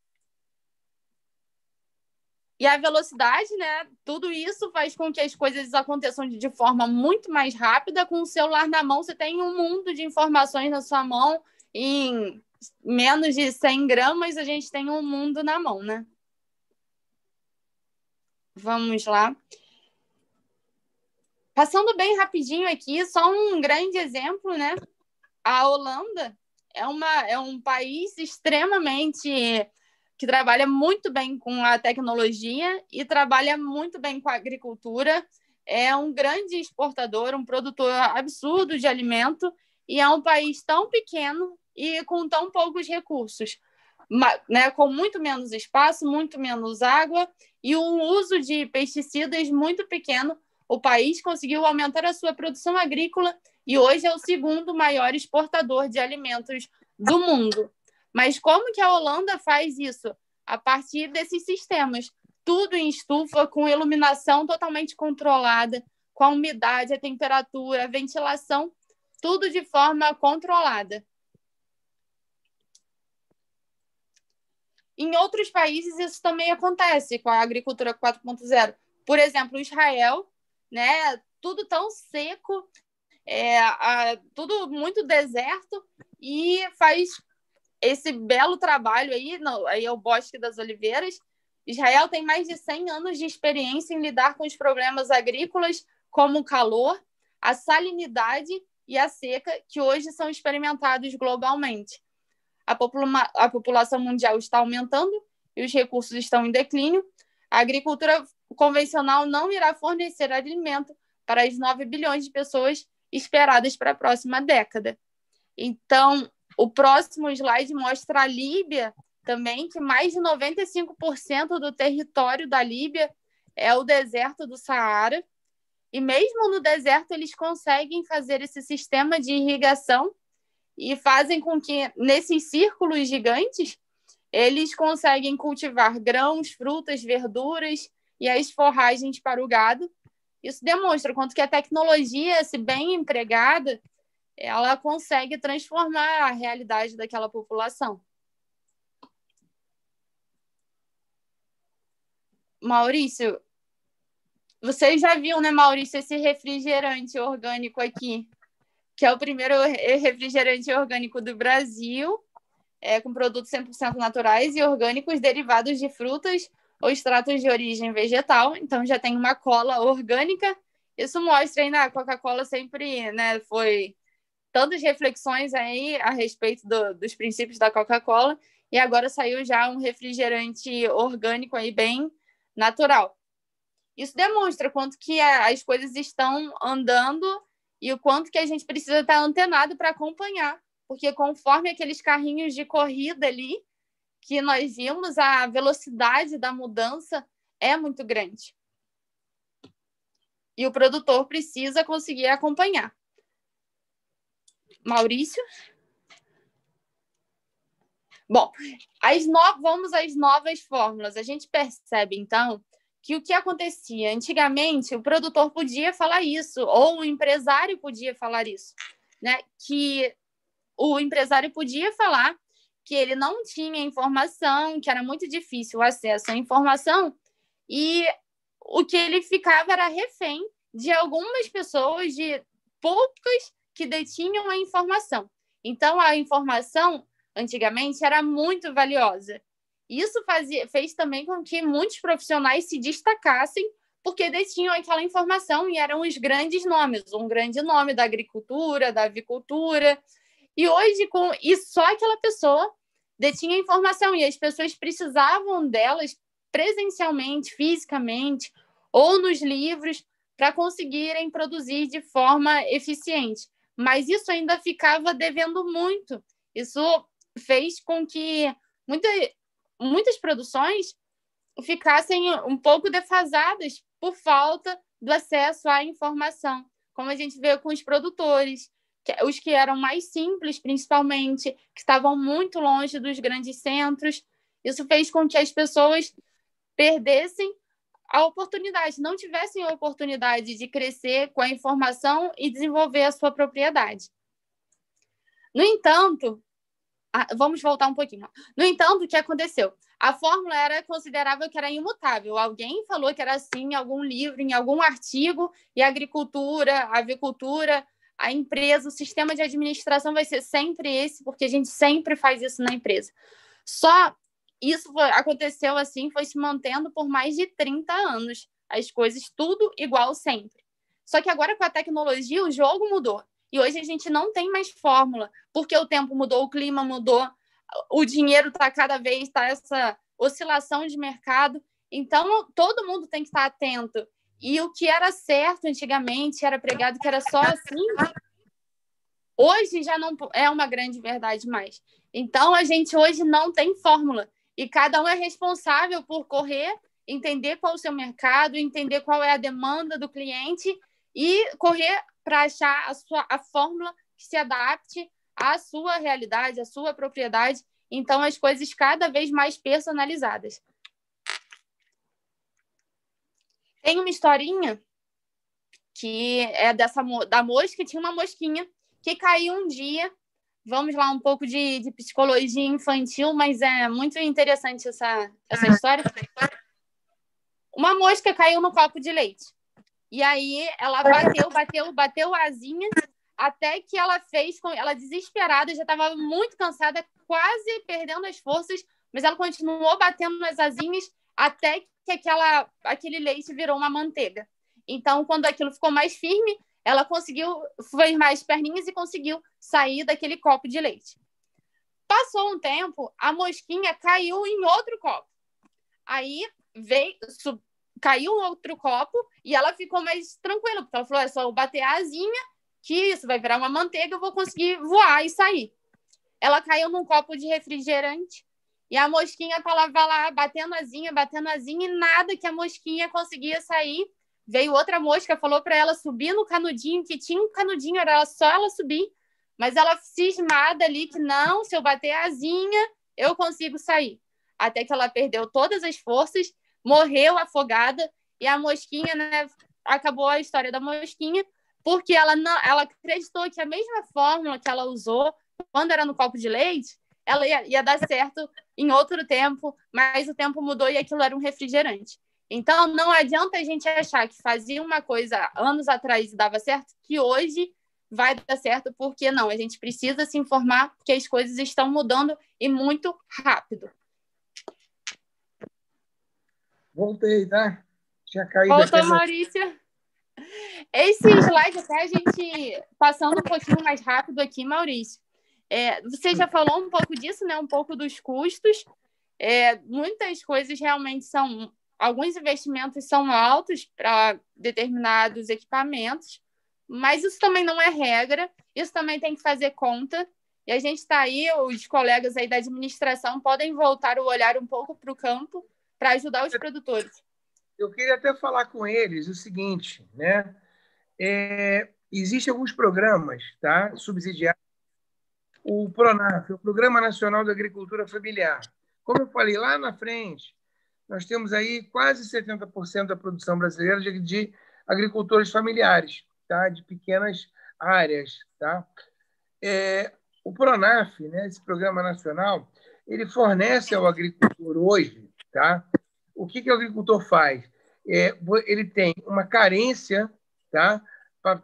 E a velocidade, né? Tudo isso faz com que as coisas aconteçam de forma muito mais rápida. Com o celular na mão, você tem um mundo de informações na sua mão. Em menos de 100 gramas, a gente tem um mundo na mão, né? Vamos lá. Passando bem rapidinho aqui, só um grande exemplo, né? A Holanda é um país extremamente... que trabalha muito bem com a tecnologia e trabalha muito bem com a agricultura. É um grande exportador, um produtor absurdo de alimento, e é um país tão pequeno e com tão poucos recursos, né, com muito menos espaço, muito menos água e um uso de pesticidas muito pequeno. O país conseguiu aumentar a sua produção agrícola e hoje é o segundo maior exportador de alimentos do mundo. Mas como que a Holanda faz isso? A partir desses sistemas. Tudo em estufa, com iluminação totalmente controlada, com a umidade, a temperatura, a ventilação, tudo de forma controlada. Em outros países, isso também acontece com a agricultura 4.0. Por exemplo, Israel, né? Tudo tão seco, tudo muito deserto, e faz esse belo trabalho aí é o Bosque das Oliveiras. Israel tem mais de 100 anos de experiência em lidar com os problemas agrícolas, como o calor, a salinidade e a seca, que hoje são experimentados globalmente. A população mundial está aumentando e os recursos estão em declínio. A agricultura convencional não irá fornecer alimento para as 9 bilhões de pessoas esperadas para a próxima década. Então, o próximo slide mostra a Líbia também, que mais de 95% do território da Líbia é o deserto do Saara. E mesmo no deserto, eles conseguem fazer esse sistema de irrigação e fazem com que, nesses círculos gigantes, eles conseguem cultivar grãos, frutas, verduras e as forragens para o gado. Isso demonstra quanto que a tecnologia, se bem empregada, ela consegue transformar a realidade daquela população. Maurício, você já viu, né, Maurício, esse refrigerante orgânico aqui, que é o primeiro refrigerante orgânico do Brasil, com produtos 100% naturais e orgânicos derivados de frutas ou extratos de origem vegetal. Então, já tem uma cola orgânica. Isso mostra aí, a Coca-Cola sempre, né, foi tantas reflexões aí a respeito dos princípios da Coca-Cola, e agora saiu já um refrigerante orgânico aí bem natural. Isso demonstra quanto que as coisas estão andando e o quanto que a gente precisa estar antenado para acompanhar, porque conforme aqueles carrinhos de corrida ali que nós vimos, a velocidade da mudança é muito grande. E o produtor precisa conseguir acompanhar. Maurício? Bom, vamos às novas fórmulas. A gente percebe, então, que o que acontecia antigamente, o produtor podia falar isso, ou o empresário podia falar isso, né? Que o empresário podia falar que ele não tinha informação, que era muito difícil o acesso à informação, e o que ele ficava era refém de algumas pessoas, de poucas que detinham a informação. Então, a informação, antigamente, era muito valiosa. Isso fez também com que muitos profissionais se destacassem porque detinham aquela informação e eram os grandes nomes, um grande nome da agricultura, da avicultura. E hoje, só aquela pessoa detinha a informação e as pessoas precisavam delas presencialmente, fisicamente, ou nos livros, para conseguirem produzir de forma eficiente. Mas isso ainda ficava devendo muito. Isso fez com que muitas produções ficassem um pouco defasadas por falta do acesso à informação, como a gente vê com os produtores, os que eram mais simples, principalmente, que estavam muito longe dos grandes centros. Isso fez com que as pessoas perdessem a oportunidade, não tivessem a oportunidade de crescer com a informação e desenvolver a sua propriedade. No entanto, vamos voltar um pouquinho. No entanto, o que aconteceu? A fórmula era considerável que era imutável. Alguém falou que era assim em algum livro, em algum artigo, e a agricultura, a avicultura, a empresa, o sistema de administração vai ser sempre esse, porque a gente sempre faz isso na empresa. Só isso aconteceu assim, foi se mantendo por mais de 30 anos. As coisas tudo igual sempre. Só que agora com a tecnologia o jogo mudou. E hoje a gente não tem mais fórmula, porque o tempo mudou, o clima mudou, o dinheiro está cada vez, está essa oscilação de mercado. Então, todo mundo tem que estar atento. E o que era certo antigamente, era pregado que era só assim, hoje já não é uma grande verdade mais. Então, a gente hoje não tem fórmula. E cada um é responsável por correr, entender qual é o seu mercado, entender qual é a demanda do cliente e correr para achar a fórmula que se adapte à sua realidade, à sua propriedade. Então, as coisas cada vez mais personalizadas. Tem uma historinha que é da mosca, tinha uma mosquinha que caiu um dia. Vamos lá, um pouco de psicologia infantil, mas é muito interessante essa história. Uma mosca caiu no copo de leite. E aí ela bateu a asinha, até que ela ela desesperada, já estava muito cansada, quase perdendo as forças, mas ela continuou batendo nas asinhas até que aquele leite virou uma manteiga. Então, quando aquilo ficou mais firme, ela fez mais perninhas e conseguiu sair daquele copo de leite. Passou um tempo, a mosquinha caiu em outro copo. Aí caiu um outro copo e ela ficou mais tranquila, porque ela falou, é só eu bater a asinha, que isso vai virar uma manteiga, eu vou conseguir voar e sair. Ela caiu num copo de refrigerante e a mosquinha estava lá batendo asinha, e nada que a mosquinha conseguia sair. Veio outra mosca, falou para ela subir no canudinho, que tinha um canudinho, era só ela subir, mas ela cismada ali que não, se eu bater a asinha, eu consigo sair. Até que ela perdeu todas as forças, morreu afogada, e a mosquinha, né, acabou a história da mosquinha, porque ela acreditou que a mesma fórmula que ela usou quando era no copo de leite, ela ia dar certo em outro tempo, mas o tempo mudou e aquilo era um refrigerante. Então, não adianta a gente achar que fazia uma coisa anos atrás e dava certo, que hoje vai dar certo, porque não, a gente precisa se informar, porque as coisas estão mudando e muito rápido. Voltei, tá? Tinha caído. Voltou, Maurício. Esse slide, até a gente passando um pouquinho mais rápido aqui, Maurício. Você já falou um pouco disso, né? Um pouco dos custos. Muitas coisas realmente são... Alguns investimentos são altos para determinados equipamentos, mas isso também não é regra, isso também tem que fazer conta. E a gente está aí, os colegas aí da administração podem voltar o olhar um pouco para o campo para ajudar os produtores. Eu queria até falar com eles o seguinte, né? Existem alguns programas, tá, subsidiados. O PRONAF, o Programa Nacional da Agricultura Familiar. Como eu falei lá na frente, nós temos aí quase 70% da produção brasileira de agricultores familiares, tá? De pequenas áreas. Tá? O PRONAF, né, esse programa nacional, ele fornece ao agricultor hoje, tá? O que o agricultor faz? Ele tem uma carência, tá?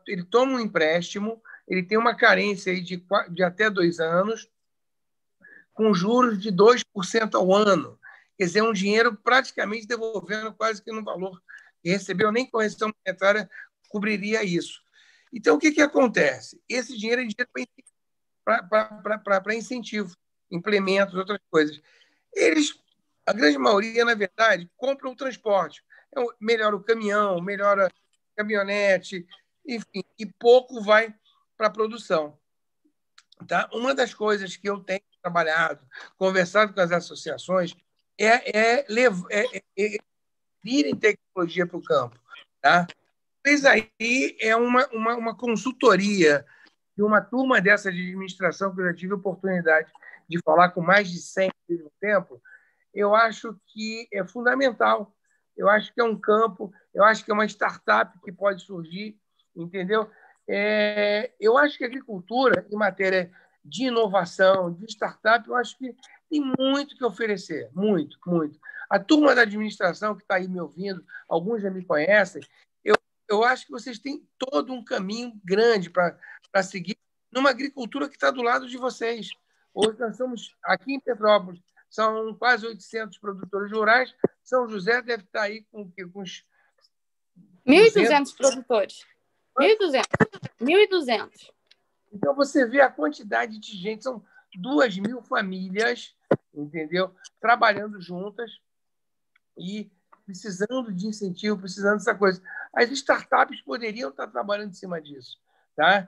Ele toma um empréstimo, ele tem uma carência aí de até 2 anos, com juros de 2% ao ano. Quer dizer, um dinheiro praticamente devolvendo quase que no valor que recebeu, nem correção monetária cobriria isso. Então, o que acontece? Esse dinheiro é dinheiro para incentivo, implementos, outras coisas. A grande maioria, na verdade, compra o transporte. Melhora o caminhão, melhora a caminhonete, enfim, e pouco vai para a produção. Tá? Uma das coisas que eu tenho trabalhado, conversado com as associações, virem tecnologia para o campo. Tá? Mas aí é uma consultoria E uma turma dessa de administração, que eu já tive a oportunidade de falar com mais de 100 ao mesmo tempo, eu acho que é fundamental. Eu acho que é um campo, eu acho que é uma startup que pode surgir, entendeu? Eu acho que a agricultura, em matéria de inovação, de startup, eu acho que tem muito que oferecer, muito, muito. A turma da administração que está aí me ouvindo, alguns já me conhecem, eu acho que vocês têm todo um caminho grande para seguir numa agricultura que está do lado de vocês. Hoje nós estamos aqui em Petrópolis, são quase 800 produtores rurais. São José deve estar aí com uns 1.200 produtores. 1.200. Então, você vê a quantidade de gente, são 2.000 famílias, entendeu? Trabalhando juntas e precisando de incentivo, precisando dessa coisa. As startups poderiam estar trabalhando em cima disso, tá?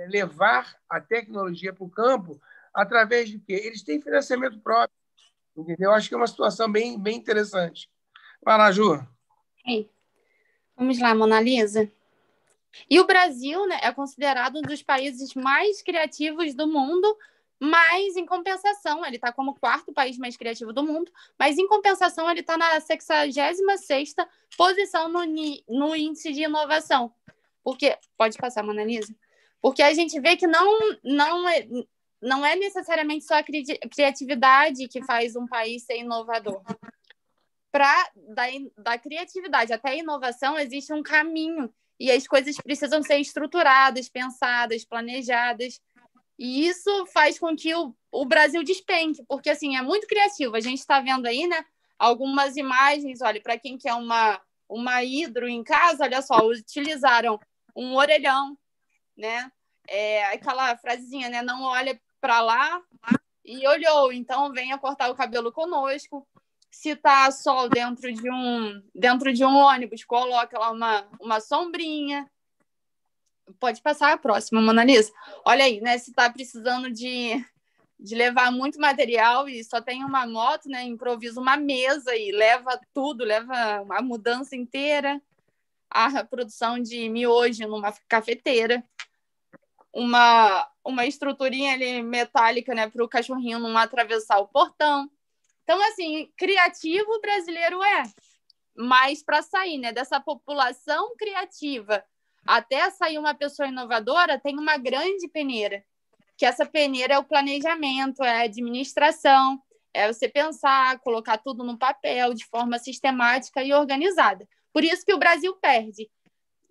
Levar a tecnologia para o campo através de quê? Eles têm financiamento próprio, entendeu? Acho que é uma situação bem, bem interessante. Vai lá, Ju. Vamos lá, Mona Lisa. E o Brasil, né, é considerado um dos países mais criativos do mundo, mas, em compensação, ele está como o 4º país mais criativo do mundo, mas, em compensação, ele está na 66ª posição no índice de inovação. Porque, pode passar, Mona Lisa? Porque a gente vê que não é necessariamente só a criatividade que faz um país ser inovador. Da criatividade até a inovação existe um caminho e as coisas precisam ser estruturadas, pensadas, planejadas. E isso faz com que o Brasil despenque, porque assim, é muito criativo. A gente está vendo aí, né, algumas imagens, olha, para quem quer uma hidro em casa, olha só, utilizaram um orelhão, né? Aquela frasezinha, né? Não olha para lá e olhou, então venha cortar o cabelo conosco. Se está sol dentro de um ônibus, coloca lá uma sombrinha. Pode passar a próxima, Mona Lisa. Olha aí, né? Se está precisando de levar muito material e só tem uma moto, né? Improvisa uma mesa e leva tudo, leva a mudança inteira, a produção de miojo numa cafeteira, uma estruturinha ali metálica, né? Para o cachorrinho não atravessar o portão. Então, assim, criativo o brasileiro é, mas para sair, né, dessa população criativa até sair uma pessoa inovadora, tem uma grande peneira, que essa peneira é o planejamento, é a administração, é você pensar, colocar tudo no papel de forma sistemática e organizada. Por isso que o Brasil perde,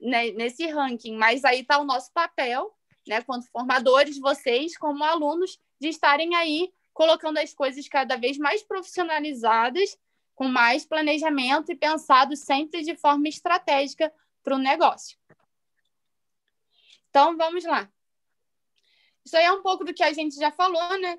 né, nesse ranking, mas aí está o nosso papel, né, quanto formadores, vocês como alunos, de estarem aí colocando as coisas cada vez mais profissionalizadas, com mais planejamento e pensado sempre de forma estratégica para o negócio. Então, vamos lá. Isso aí é um pouco do que a gente já falou, né?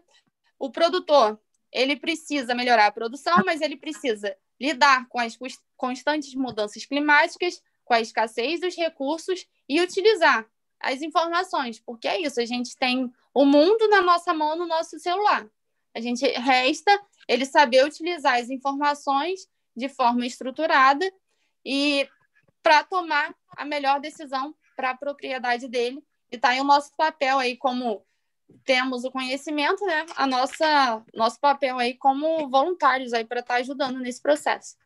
O produtor, ele precisa melhorar a produção, mas ele precisa lidar com as constantes mudanças climáticas, com a escassez dos recursos e utilizar as informações, porque é isso, a gente tem o mundo na nossa mão, no nosso celular. A gente resta ele saber utilizar as informações de forma estruturada e para tomar a melhor decisão para a propriedade dele. E está aí o nosso papel aí, como temos o conhecimento, né? Nosso papel aí como voluntários aí para estar ajudando nesse processo.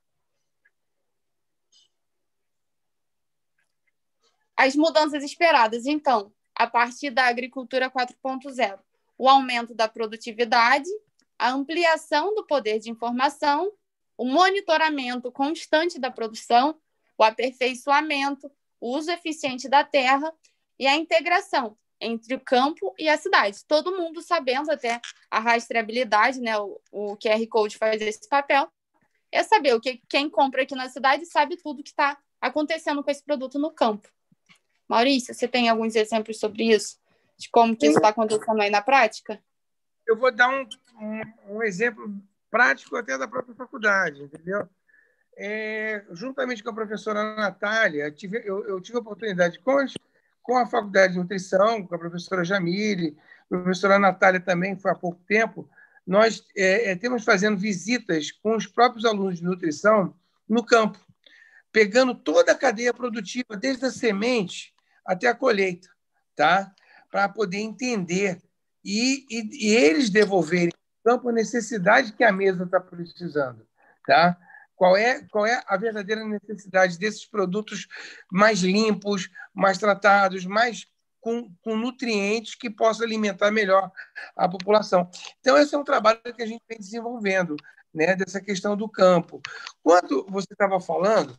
As mudanças esperadas, então, a partir da agricultura 4.0. O aumento da produtividade, a ampliação do poder de informação, o monitoramento constante da produção, o aperfeiçoamento, o uso eficiente da terra e a integração entre o campo e a cidade. Todo mundo sabendo até a rastreabilidade, né? O QR Code faz esse papel, é saber quem compra aqui na cidade sabe tudo que está acontecendo com esse produto no campo. Maurício, você tem alguns exemplos sobre isso? De como que isso está acontecendo aí na prática? Eu vou dar um exemplo prático até da própria faculdade, entendeu? Juntamente com a professora Natália, eu tive a oportunidade com a Faculdade de Nutrição, com a professora Jamile, a professora Natália também, foi há pouco tempo, nós temos fazendo visitas com os próprios alunos de nutrição no campo, pegando toda a cadeia produtiva, desde a semente até a colheita, tá? Para poder entender e eles devolverem ao campo a necessidade que a mesa está precisando, tá? Qual é a verdadeira necessidade desses produtos mais limpos, mais tratados, mais com nutrientes que possam alimentar melhor a população. Então, esse é um trabalho que a gente vem desenvolvendo, né, dessa questão do campo. Quando você estava falando,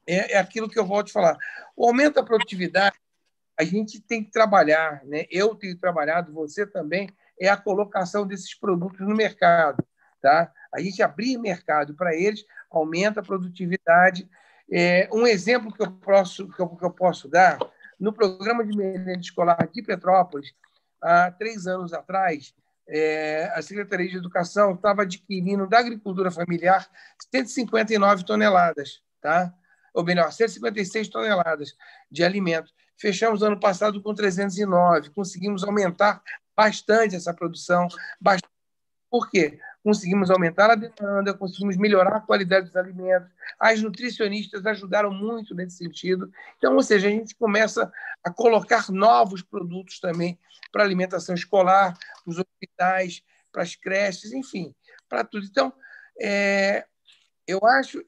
é aquilo que eu volto a falar. O aumento da produtividade, a gente tem que trabalhar, né? Eu tenho trabalhado, você também, é a colocação desses produtos no mercado, tá? A gente abrir mercado para eles, aumenta a produtividade. Um exemplo que eu posso dar, no programa de merenda escolar de Petrópolis, há 3 anos atrás, a Secretaria de Educação estava adquirindo da agricultura familiar 159 toneladas, tá? Ou melhor, 156 toneladas de alimentos. Fechamos ano passado com 309, conseguimos aumentar bastante essa produção. Por quê? Conseguimos aumentar a demanda, conseguimos melhorar a qualidade dos alimentos. As nutricionistas ajudaram muito nesse sentido. Então, ou seja, a gente começa a colocar novos produtos também para a alimentação escolar, para os hospitais, para as creches, enfim, para tudo. Então, eu acho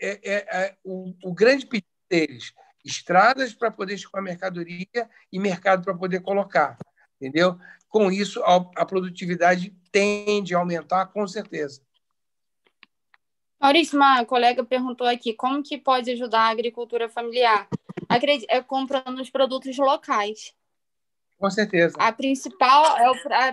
o grande pedido deles, estradas para poder escoar mercadoria e mercado para poder colocar, entendeu? Com isso, a produtividade tende a aumentar, com certeza. Maurício, uma colega perguntou aqui, como que pode ajudar a agricultura familiar? Comprando os produtos locais. Com certeza. A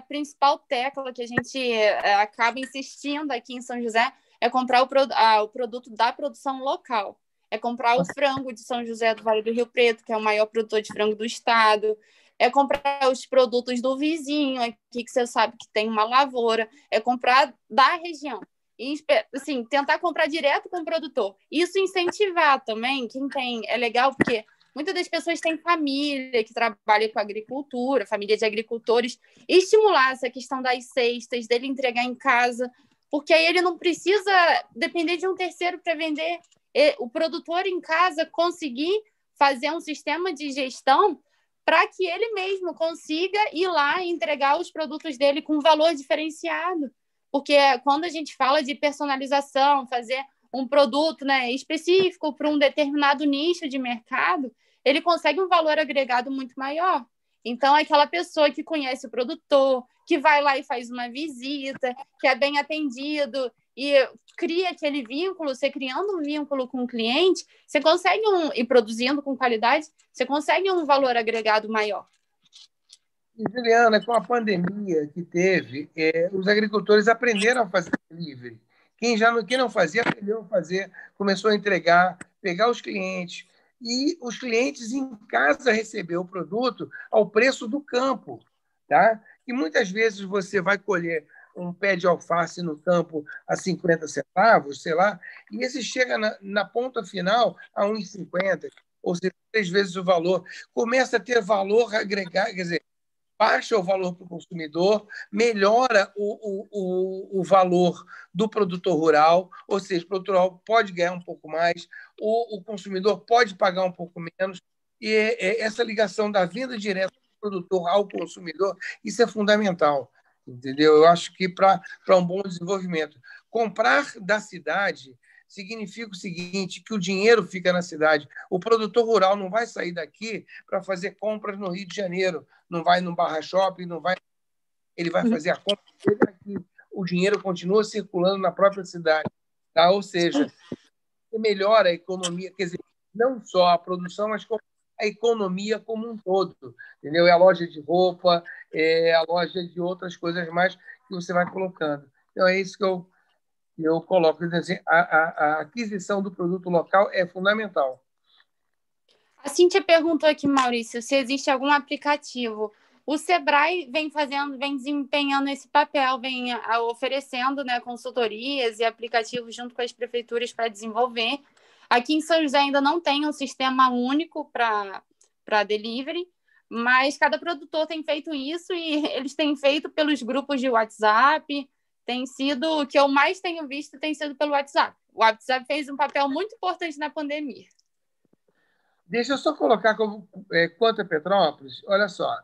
principal tecla que a gente acaba insistindo aqui em São José é comprar o produto da produção local. É comprar o frango de São José do Vale do Rio Preto, que é o maior produtor de frango do estado. É comprar os produtos do vizinho aqui, que você sabe que tem uma lavoura. É comprar da região. E, assim, tentar comprar direto com o produtor. Isso incentivar também quem tem... É legal porque muitas das pessoas têm família que trabalha com agricultura, família de agricultores. E estimular essa questão das cestas, dele entregar em casa, porque aí ele não precisa depender de um terceiro para vender. O produtor em casa conseguir fazer um sistema de gestão para que ele mesmo consiga ir lá e entregar os produtos dele com valor diferenciado. Porque quando a gente fala de personalização, fazer um produto, né, específico para um determinado nicho de mercado, ele consegue um valor agregado muito maior. Então, aquela pessoa que conhece o produtor, que vai lá e faz uma visita, que é bem atendido e cria aquele vínculo, você criando um vínculo com o cliente, você consegue e produzindo com qualidade, você consegue um valor agregado maior. Juliana, com a pandemia que teve, os agricultores aprenderam a fazer delivery. Quem não fazia, aprendeu a fazer, começou a entregar, pegar os clientes. E os clientes em casa receber o produto ao preço do campo. Tá? E muitas vezes você vai colher um pé de alface no campo a 50 centavos, sei lá, e esse chega na ponta final a 1,50, ou seja, 3 vezes o valor. Começa a ter valor agregado, quer dizer, baixa o valor para o consumidor, melhora o valor do produtor rural, ou seja, o produtor rural pode ganhar um pouco mais, o consumidor pode pagar um pouco menos, e essa ligação da venda direta do produtor ao consumidor, isso é fundamental, entendeu? Eu acho que para um bom desenvolvimento. Comprar da cidade significa o seguinte, que o dinheiro fica na cidade. O produtor rural não vai sair daqui para fazer compras no Rio de Janeiro, não vai no Barra Shopping, ele vai fazer a compra daqui. O dinheiro continua circulando na própria cidade. Tá? Ou seja, melhora a economia, quer dizer, não só a produção, mas a economia como um todo. Entendeu? É a loja de roupa, é a loja de outras coisas mais que você vai colocando. Então, é isso que eu coloco. Assim, a aquisição do produto local é fundamental. A Cíntia perguntou aqui, Maurício, se existe algum aplicativo. O Sebrae vem desempenhando esse papel, vem oferecendo, né, consultorias e aplicativos junto com as prefeituras para desenvolver. Aqui em São José ainda não tem um sistema único para delivery, mas cada produtor tem feito isso e eles têm feito pelos grupos de WhatsApp. Tem sido, o que eu mais tenho visto tem sido pelo WhatsApp. O WhatsApp fez um papel muito importante na pandemia. Deixa eu só colocar quanto a Petrópolis. Olha só,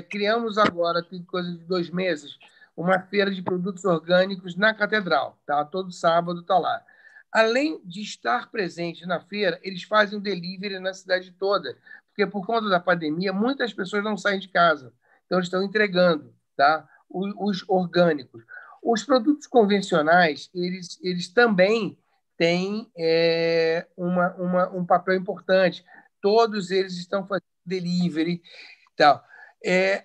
criamos agora, tem coisa de 2 meses, uma feira de produtos orgânicos na Catedral. Tá? Todo sábado está lá. Além de estar presente na feira, eles fazem um delivery na cidade toda, porque por conta da pandemia, muitas pessoas não saem de casa. Então, eles estão entregando, tá? Os orgânicos. Os produtos convencionais, eles também têm um papel importante. Todos eles estão fazendo delivery e tal.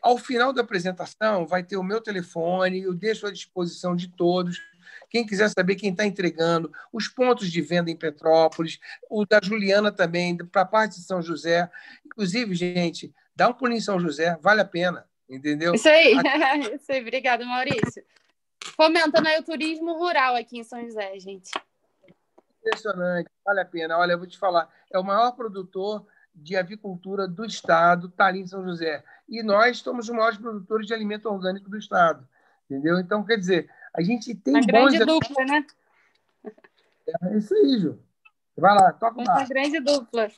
Ao final da apresentação, vai ter o meu telefone, eu deixo à disposição de todos. Quem quiser saber quem está entregando, os pontos de venda em Petrópolis, o da Juliana também, para a parte de São José. Inclusive, gente, dá um pulinho em São José, vale a pena, entendeu? Isso aí, isso aí. Obrigada, Maurício. Fomentando aí o turismo rural aqui em São José, gente. Impressionante, vale a pena. Olha, eu vou te falar, é o maior produtor de avicultura do estado, está ali em São José. E nós somos os maiores produtores de alimento orgânico do estado, entendeu? Então, quer dizer, a gente tem Uma bons... grande dupla, né? É isso aí, Ju. Vai lá, toca o Uma barco. grande dupla.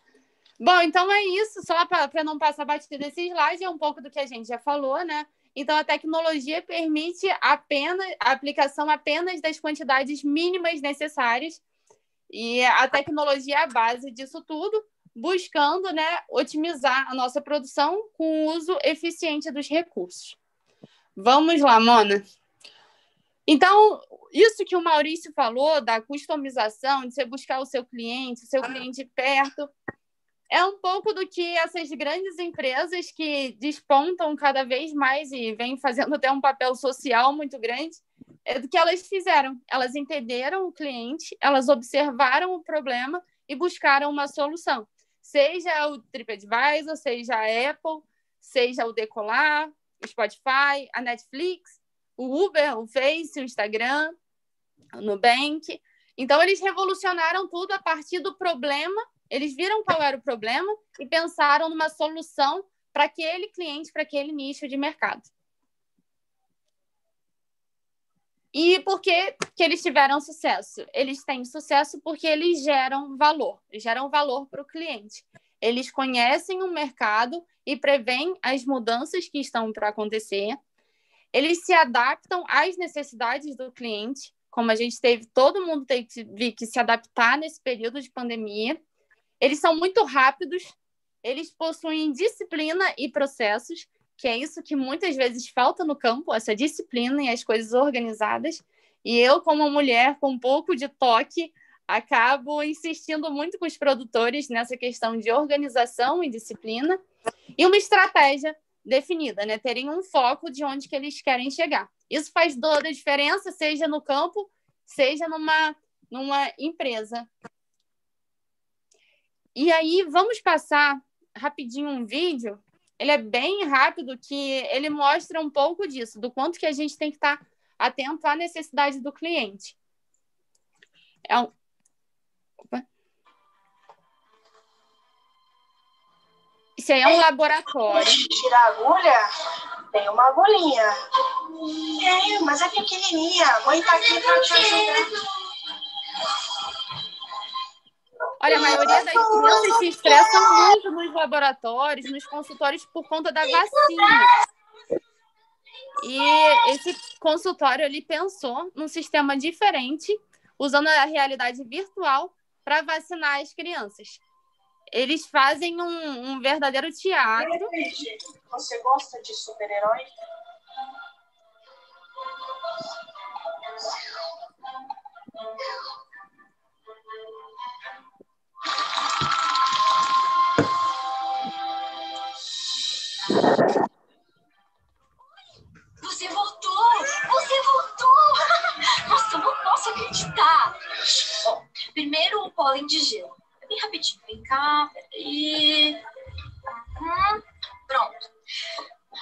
Bom, então é isso. Só para não passar batida desse slide, é um pouco do que a gente já falou, né? Então, a tecnologia permite a aplicação apenas das quantidades mínimas necessárias. E a tecnologia é a base disso tudo, buscando, né, otimizar a nossa produção com o uso eficiente dos recursos. Vamos lá, Mona. Então, isso que o Maurício falou da customização, de você buscar o seu cliente perto, é um pouco do que essas grandes empresas que despontam cada vez mais e vêm fazendo até um papel social muito grande, é do que elas fizeram. Elas entenderam o cliente, elas observaram o problema e buscaram uma solução. Seja o TripAdvisor, seja a Apple, seja o Decolar, o Spotify, a Netflix, o Uber, o Face, o Instagram, o Nubank. Então, eles revolucionaram tudo a partir do problema. Eles viram qual era o problema e pensaram numa solução para aquele cliente, para aquele nicho de mercado. E por que eles tiveram sucesso? Eles têm sucesso porque eles geram valor para o cliente. Eles conhecem o mercado e preveem as mudanças que estão para acontecer. Eles se adaptam às necessidades do cliente, como a gente todo mundo teve que se adaptar nesse período de pandemia. Eles são muito rápidos, eles possuem disciplina e processos, que é isso que muitas vezes falta no campo, essa disciplina e as coisas organizadas. E eu, como mulher com um pouco de toque, acabo insistindo muito com os produtores nessa questão de organização e disciplina e uma estratégia definida, né? Terem um foco de onde que eles querem chegar. Isso faz toda a diferença, seja no campo, seja numa empresa. E aí, vamos passar rapidinho um vídeo. Ele é bem rápido, que ele mostra um pouco disso, do quanto que a gente tem que estar atento à necessidade do cliente. Isso aí é um laboratório. Tirar a agulha? Tem uma agulhinha. Mas é pequenininha. A mãe tá aqui pra te ajudar. Olha, a maioria das crianças se estressam muito nos laboratórios, nos consultórios, por conta da vacina. E esse consultório, ele pensou num sistema diferente, usando a realidade virtual para vacinar as crianças. Eles fazem um verdadeiro teatro. Você gosta de super-herói? Você voltou! Você voltou! Nossa, não posso acreditar! Bom, primeiro o pólen de gelo. É bem rapidinho. Vem cá, peraí. Pronto.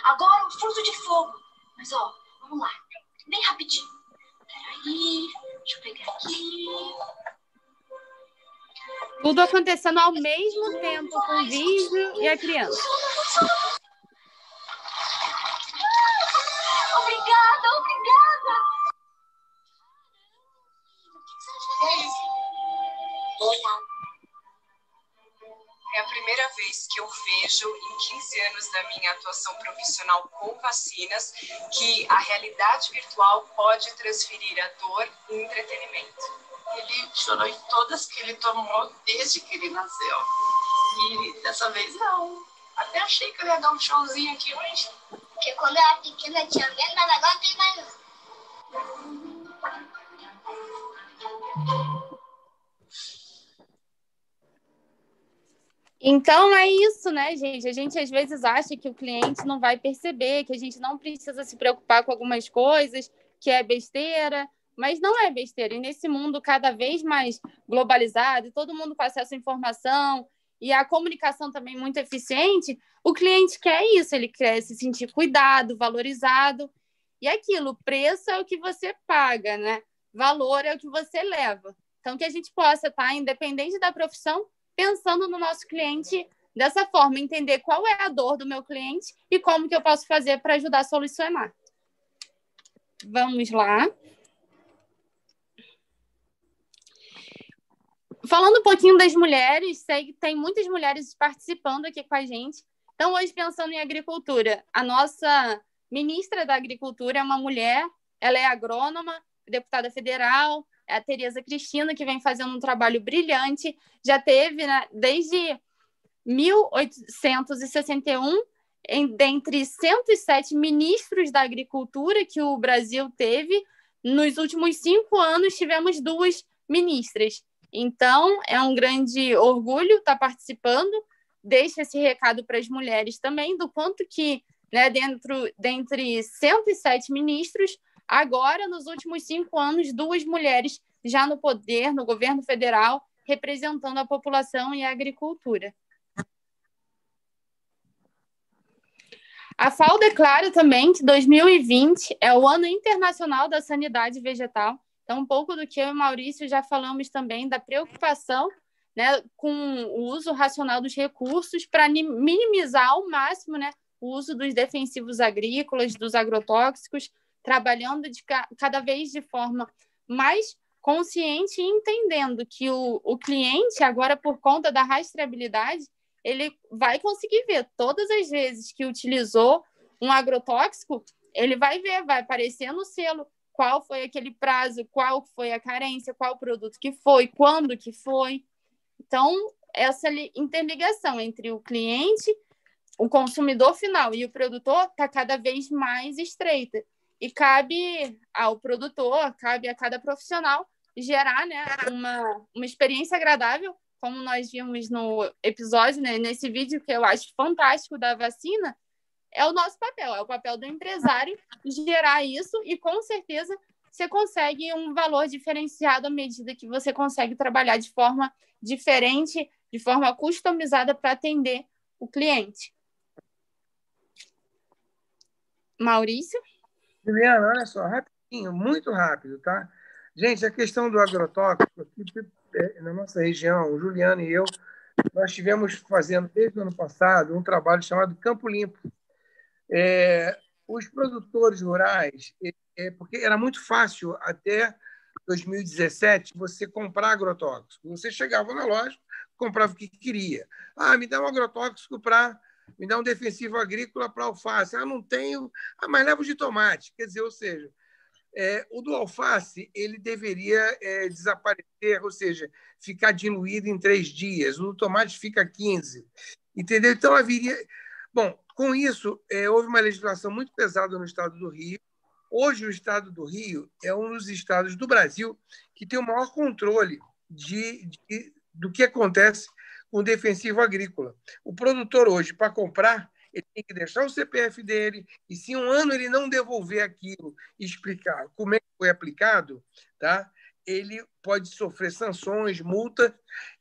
Agora o furto de fogo. Mas, ó, vamos lá. Bem rapidinho. Peraí. Deixa eu pegar aqui. Tudo acontecendo ao mesmo tempo, com o vídeo e a criança. Obrigada! O que você acha? É a primeira que eu vejo em 15 anos da minha atuação profissional com vacinas, que a realidade virtual pode transferir a dor em entretenimento. Ele chorou em todas que ele tomou desde que ele nasceu. E dessa vez não. Até achei que eu ia dar um showzinho aqui hoje. Porque quando eu era pequena tinha medo, mas agora não tem mais não. Então é isso, né, gente? A gente às vezes acha que o cliente não vai perceber, que a gente não precisa se preocupar com algumas coisas, que é besteira, mas não é besteira. E nesse mundo cada vez mais globalizado, todo mundo com acesso à informação e a comunicação também muito eficiente, o cliente quer isso, ele quer se sentir cuidado, valorizado. E aquilo, preço é o que você paga, né? Valor é o que você leva. Então, que a gente possa estar, independente da profissão, pensando no nosso cliente dessa forma, entender qual é a dor do meu cliente e como que eu posso fazer para ajudar a solucionar. Vamos lá. Falando um pouquinho das mulheres, sei que tem muitas mulheres participando aqui com a gente. Então, hoje, pensando em agricultura, a nossa ministra da Agricultura é uma mulher, ela é agrônoma, deputada federal, é a Tereza Cristina, que vem fazendo um trabalho brilhante, já teve, né, desde 1861, dentre 107 ministros da agricultura que o Brasil teve, nos últimos 5 anos tivemos 2 ministras. Então, é um grande orgulho estar participando, deixa esse recado para as mulheres também, do quanto que, né, dentre 107 ministros, agora, nos últimos 5 anos, 2 mulheres já no poder, no governo federal, representando a população e a agricultura. A FAO declara também que 2020 é o Ano Internacional da Sanidade Vegetal. Então, um pouco do que eu e o Maurício já falamos também, da preocupação, né, com o uso racional dos recursos para minimizar ao máximo, né, o uso dos defensivos agrícolas, dos agrotóxicos, trabalhando cada vez de forma mais consciente e entendendo que o cliente, agora por conta da rastreabilidade, ele vai conseguir ver todas as vezes que utilizou um agrotóxico, ele vai ver, vai aparecer no selo qual foi aquele prazo, qual foi a carência, qual produto que foi, quando que foi. Então, essa interligação entre o cliente, o consumidor final e o produtor está cada vez mais estreita. E cabe ao produtor, cabe a cada profissional gerar, né, uma experiência agradável, como nós vimos no episódio, né, nesse vídeo que eu acho fantástico da vacina, é o nosso papel, é o papel do empresário gerar isso e, com certeza, você consegue um valor diferenciado à medida que você consegue trabalhar de forma diferente, de forma customizada para atender o cliente. Maurício? Juliana, olha só, rapidinho, muito rápido, tá? Gente, a questão do agrotóxico, aqui, na nossa região, o Juliano e eu, nós estivemos fazendo, desde o ano passado, um trabalho chamado Campo Limpo. Os produtores rurais, porque era muito fácil até 2017 você comprar agrotóxico. Você chegava na loja, comprava o que queria. Me dá um agrotóxico me dá um defensivo agrícola para alface. Não tenho. Mas leva de tomate. Quer dizer, ou seja, o do alface ele deveria desaparecer, ou seja, ficar diluído em 3 dias. O do tomate fica 15. Entendeu? Então, haveria... Bom, com isso, houve uma legislação muito pesada no estado do Rio. Hoje, o estado do Rio é um dos estados do Brasil que tem o maior controle do que acontece com o defensivo agrícola. O produtor hoje, para comprar, ele tem que deixar o CPF dele e, se um ano ele não devolver aquilo e explicar como é que foi aplicado, tá? Ele pode sofrer sanções, multas,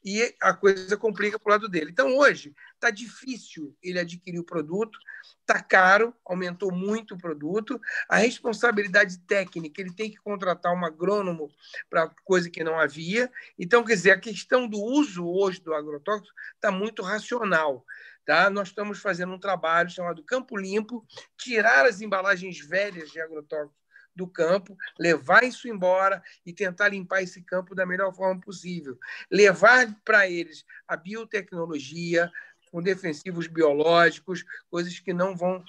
e a coisa complica para o lado dele. Então, hoje, está difícil ele adquirir o produto, está caro, aumentou muito o produto, a responsabilidade técnica, ele tem que contratar um agrônomo para coisa que não havia. Então, quer dizer, a questão do uso hoje do agrotóxico está muito racional. Tá? Nós estamos fazendo um trabalho chamado Campo Limpo, tirar as embalagens velhas de agrotóxico do campo, levar isso embora e tentar limpar esse campo da melhor forma possível. Levar para eles a biotecnologia, com defensivos biológicos, coisas que não vão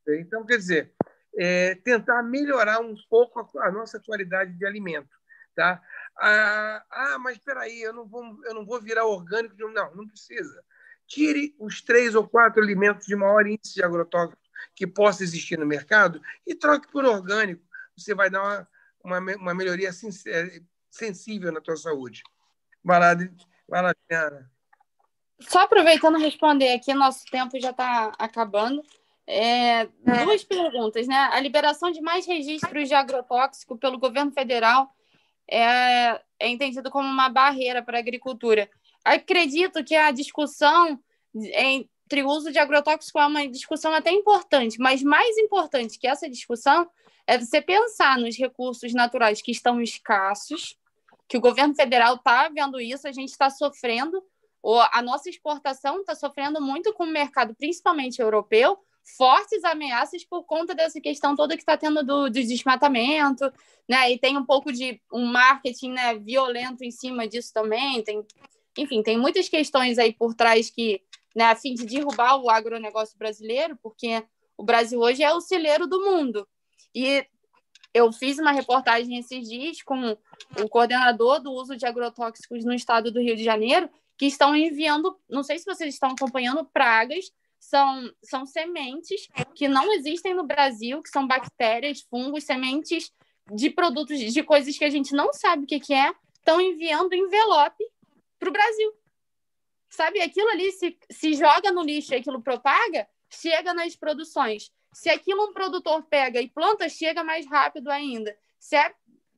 ter. Então, quer dizer, tentar melhorar um pouco a nossa qualidade de alimento. Tá? Mas espera aí, eu não vou virar orgânico. Não precisa. Tire os 3 ou 4 alimentos de maior índice de agrotóxico que possa existir no mercado e troque por orgânico. Você vai dar uma melhoria sensível na tua saúde. Vai lá, Diana. Só aproveitando responder aqui, nosso tempo já está acabando. 2 perguntas, né? A liberação de mais registros de agrotóxico pelo governo federal é entendido como uma barreira para a agricultura. Acredito que a discussão entre o uso de agrotóxico é uma discussão até importante, mas mais importante que essa discussão é você pensar nos recursos naturais que estão escassos, que o governo federal está vendo isso, a gente está sofrendo, a nossa exportação está sofrendo muito com o mercado, principalmente europeu, fortes ameaças por conta dessa questão toda que está tendo do desmatamento, né? E tem um pouco de um marketing, né, violento em cima disso também. Enfim, tem muitas questões aí por trás que, né, a fim de derrubar o agronegócio brasileiro, porque o Brasil hoje é o celeiro do mundo. E eu fiz uma reportagem esses dias com o coordenador do uso de agrotóxicos no estado do Rio de Janeiro, que estão enviando, não sei se vocês estão acompanhando, pragas. São sementes que não existem no Brasil, que são bactérias, fungos, sementes de produtos, de coisas que a gente não sabe o que estão enviando envelope para o Brasil. Sabe, aquilo ali se joga no lixo e aquilo propaga, chega nas produções. Se aquilo um produtor pega e planta, chega mais rápido ainda.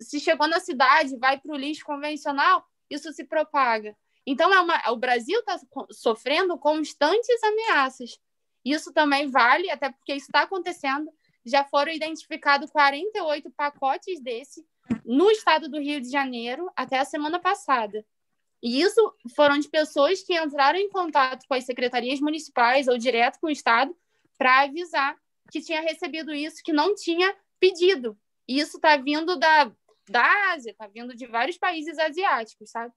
Se chegou na cidade, vai para o lixo convencional, isso se propaga. Então, o Brasil está sofrendo constantes ameaças. Isso também vale, até porque isso está acontecendo. Já foram identificados 48 pacotes desse no estado do Rio de Janeiro até a semana passada. E isso foram de pessoas que entraram em contato com as secretarias municipais ou direto com o estado para avisar que tinha recebido isso, que não tinha pedido. E isso está vindo da Ásia, está vindo de vários países asiáticos, sabe?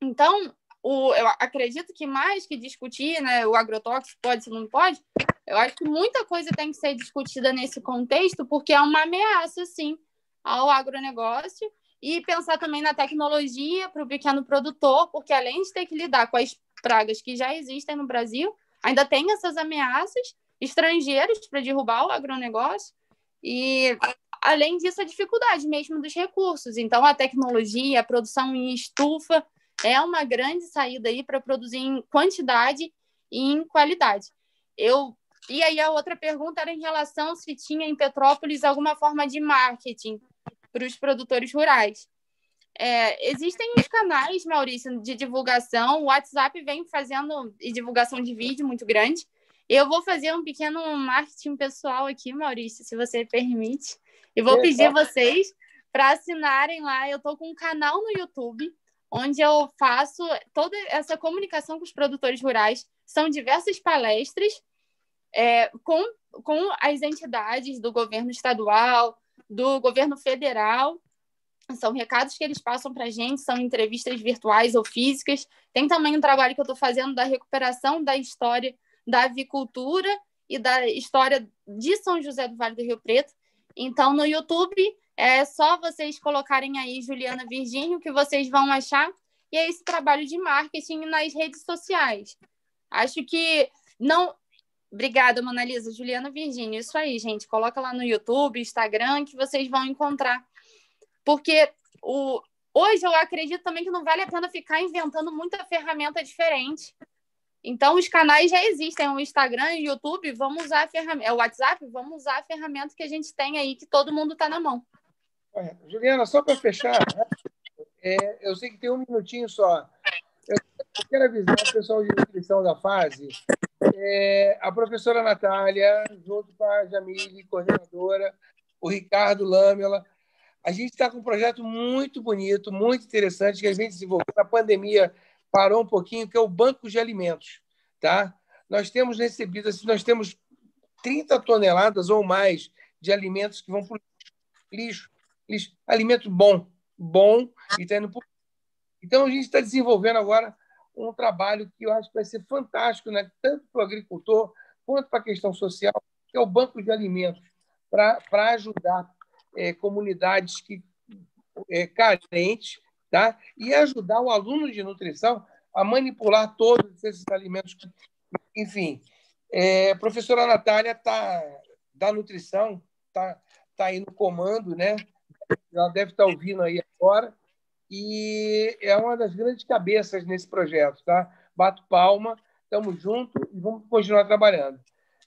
Então, eu acredito que mais que discutir, né, o agrotóxico pode, se não pode, eu acho que muita coisa tem que ser discutida nesse contexto, porque é uma ameaça, sim, ao agronegócio, e pensar também na tecnologia para o pequeno produtor, porque além de ter que lidar com as pragas que já existem no Brasil, ainda tem essas ameaças estrangeiras para derrubar o agronegócio, e além disso a dificuldade mesmo dos recursos. Então, a tecnologia, a produção em estufa, é uma grande saída aí para produzir em quantidade e em qualidade. E aí a outra pergunta era em relação se tinha em Petrópolis alguma forma de marketing para os produtores rurais. Existem os canais, Maurício, de divulgação. O WhatsApp vem fazendo divulgação de vídeo muito grande. Eu vou fazer um pequeno marketing pessoal aqui, Maurício, se você permite. E vou pedir vocês para assinarem lá. Eu estou com um canal no YouTube, onde eu faço toda essa comunicação com os produtores rurais. São diversas palestras com as entidades do governo estadual, do governo federal. São recados que eles passam para a gente, são entrevistas virtuais ou físicas. Tem também um trabalho que eu estou fazendo da recuperação da história da avicultura e da história de São José do Vale do Rio Preto. Então, no YouTube, é só vocês colocarem aí Juliana Virgínio, que vocês vão achar, e é esse trabalho de marketing nas redes sociais. Acho que não... Obrigada, Mona Lisa. Juliana Virgínio, isso aí, gente. Coloca lá no YouTube, Instagram, que vocês vão encontrar. Porque hoje eu acredito também que não vale a pena ficar inventando muita ferramenta diferente. Então, os canais já existem, o Instagram e o YouTube, vamos usar a ferramenta. O WhatsApp, vamos usar a ferramenta que a gente tem aí, que todo mundo está na mão. Juliana, só para fechar, eu sei que tem um minutinho só. Eu quero avisar o pessoal de nutrição da fase, a professora Natália, junto com a Jamile, coordenadora, o Ricardo Lamela. A gente está com um projeto muito bonito, muito interessante, que a gente desenvolveu na pandemia, parou um pouquinho, que é o Banco de Alimentos. Tá? Nós temos recebido, nós temos 30 toneladas ou mais de alimentos que vão para o lixo. Alimento bom, e está indo para o... Então, a gente está desenvolvendo agora um trabalho que eu acho que vai ser fantástico, né? Tanto para o agricultor quanto para a questão social, que é o Banco de Alimentos, para ajudar comunidades carentes, tá? E ajudar o aluno de nutrição a manipular todos esses alimentos. Enfim, a professora Natália da nutrição está aí no comando, né? Ela deve estar ouvindo aí agora, e é uma das grandes cabeças nesse projeto, tá? Bato palma, estamos juntos e vamos continuar trabalhando.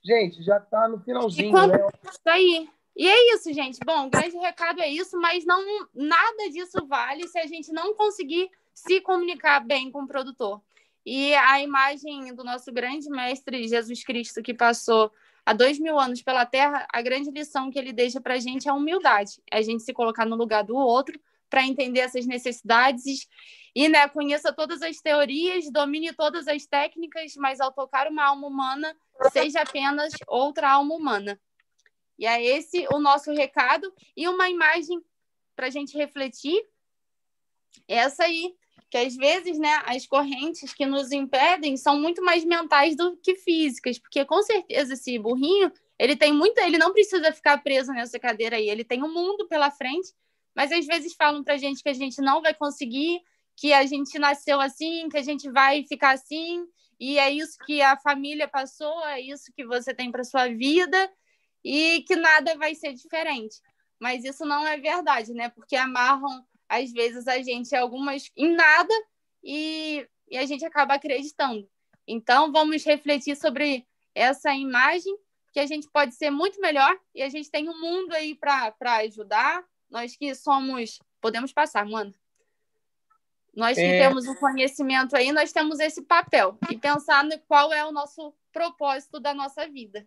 Gente, já está no finalzinho, né? Isso aí. E é isso, gente. Bom, o grande recado é isso, mas nada disso vale se a gente não conseguir se comunicar bem com o produtor. E a imagem do nosso grande mestre Jesus Cristo, que passou há 2000 anos pela Terra, a grande lição que ele deixa para a gente é a humildade. É a gente se colocar no lugar do outro para entender essas necessidades e, né, conheça todas as teorias, domine todas as técnicas, mas ao tocar uma alma humana, seja apenas outra alma humana. E é esse o nosso recado. E uma imagem para a gente refletir, essa aí, que às vezes, né, as correntes que nos impedem são muito mais mentais do que físicas, porque com certeza esse burrinho, ele não precisa ficar preso nessa cadeira aí, ele tem um mundo pela frente, mas às vezes falam pra gente que a gente não vai conseguir, que a gente nasceu assim, que a gente vai ficar assim, e é isso que a família passou, é isso que você tem para sua vida, e que nada vai ser diferente. Mas isso não é verdade, né? Porque amarram às vezes a gente em nada e a gente acaba acreditando. Então, vamos refletir sobre essa imagem, que a gente pode ser muito melhor e a gente tem um mundo aí para ajudar. Nós que somos... Podemos passar, mano. Nós que temos um conhecimento aí, nós temos esse papel e pensar no qual é o nosso propósito da nossa vida.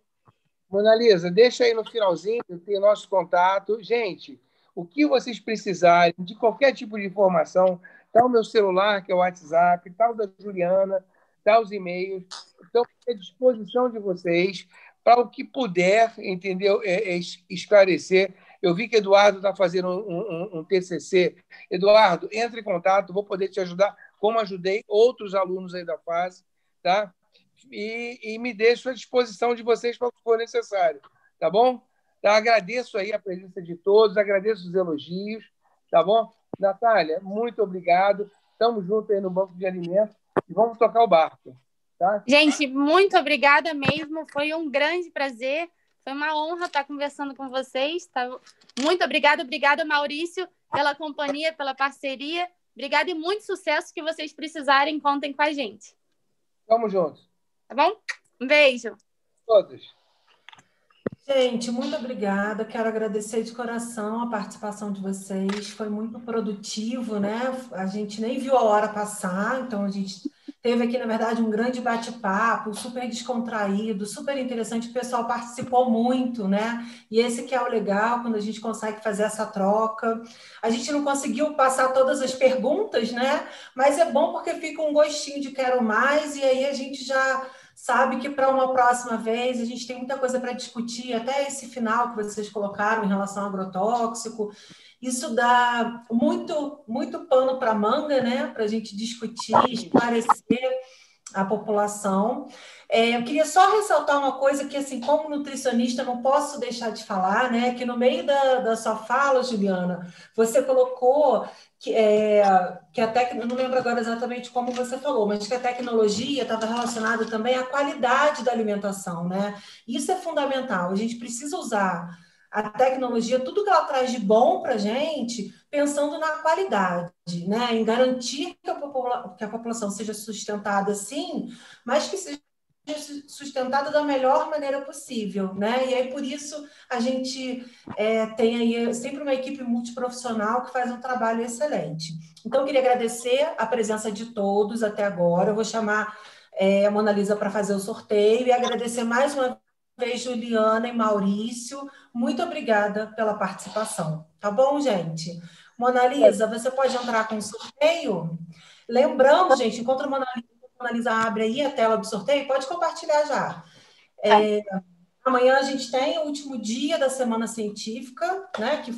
Mona Lisa, deixa aí no finalzinho, tem nosso contato. Gente, o que vocês precisarem, de qualquer tipo de informação, tá o meu celular, que é o WhatsApp, tá o da Juliana, tá os e-mails. Então, à disposição de vocês para o que puder, entendeu? Esclarecer. Eu vi que o Eduardo está fazendo um TCC. Eduardo, entre em contato, vou poder te ajudar, como ajudei outros alunos aí da fase, tá? E me deixo à disposição de vocês para o que for necessário, tá bom? Então, agradeço aí a presença de todos, agradeço os elogios, tá bom? Natália, muito obrigado. Estamos juntos aí no Banco de Alimentos e vamos tocar o barco, tá? Gente, muito obrigada mesmo. Foi um grande prazer. Foi uma honra estar conversando com vocês. Tá? Muito obrigada. Obrigada, Maurício, pela companhia, pela parceria. Obrigada e muito sucesso. Que vocês precisarem, contem com a gente. Tamo juntos. Tá bom? Um beijo. Todos. Gente, muito obrigada. Quero agradecer de coração a participação de vocês. Foi muito produtivo, né? A gente nem viu a hora passar, então a gente teve aqui, na verdade, um grande bate-papo, super descontraído, super interessante. O pessoal participou muito, né? E esse que é o legal, quando a gente consegue fazer essa troca. A gente não conseguiu passar todas as perguntas, né? Mas é bom porque fica um gostinho de quero mais, e aí a gente já sabe que para uma próxima vez a gente tem muita coisa para discutir, até esse final que vocês colocaram em relação ao agrotóxico. Isso dá muito, muito pano para manga, né? Para a gente discutir, esclarecer a população. Eu queria só ressaltar uma coisa que, assim, como nutricionista, não posso deixar de falar, né? Que no meio da sua fala, Juliana, você colocou que não lembro agora exatamente como você falou, mas que a tecnologia estava relacionada também à qualidade da alimentação, né? Isso é fundamental. A gente precisa usar a tecnologia, tudo que ela traz de bom para a gente, pensando na qualidade, né? Em garantir que a população seja sustentada, sim, mas que seja sustentada da melhor maneira possível, né? E aí, por isso, a gente tem aí sempre uma equipe multiprofissional que faz um trabalho excelente. Então, eu queria agradecer a presença de todos até agora. Eu vou chamar a Mona Lisa para fazer o sorteio e agradecer mais uma vez, Juliana e Maurício. Muito obrigada pela participação. Tá bom, gente? Mona Lisa, você pode entrar com o sorteio? Lembrando, gente, enquanto a Mona Lisa abre aí a tela do sorteio, pode compartilhar já. Amanhã a gente tem o último dia da Semana Científica, né, que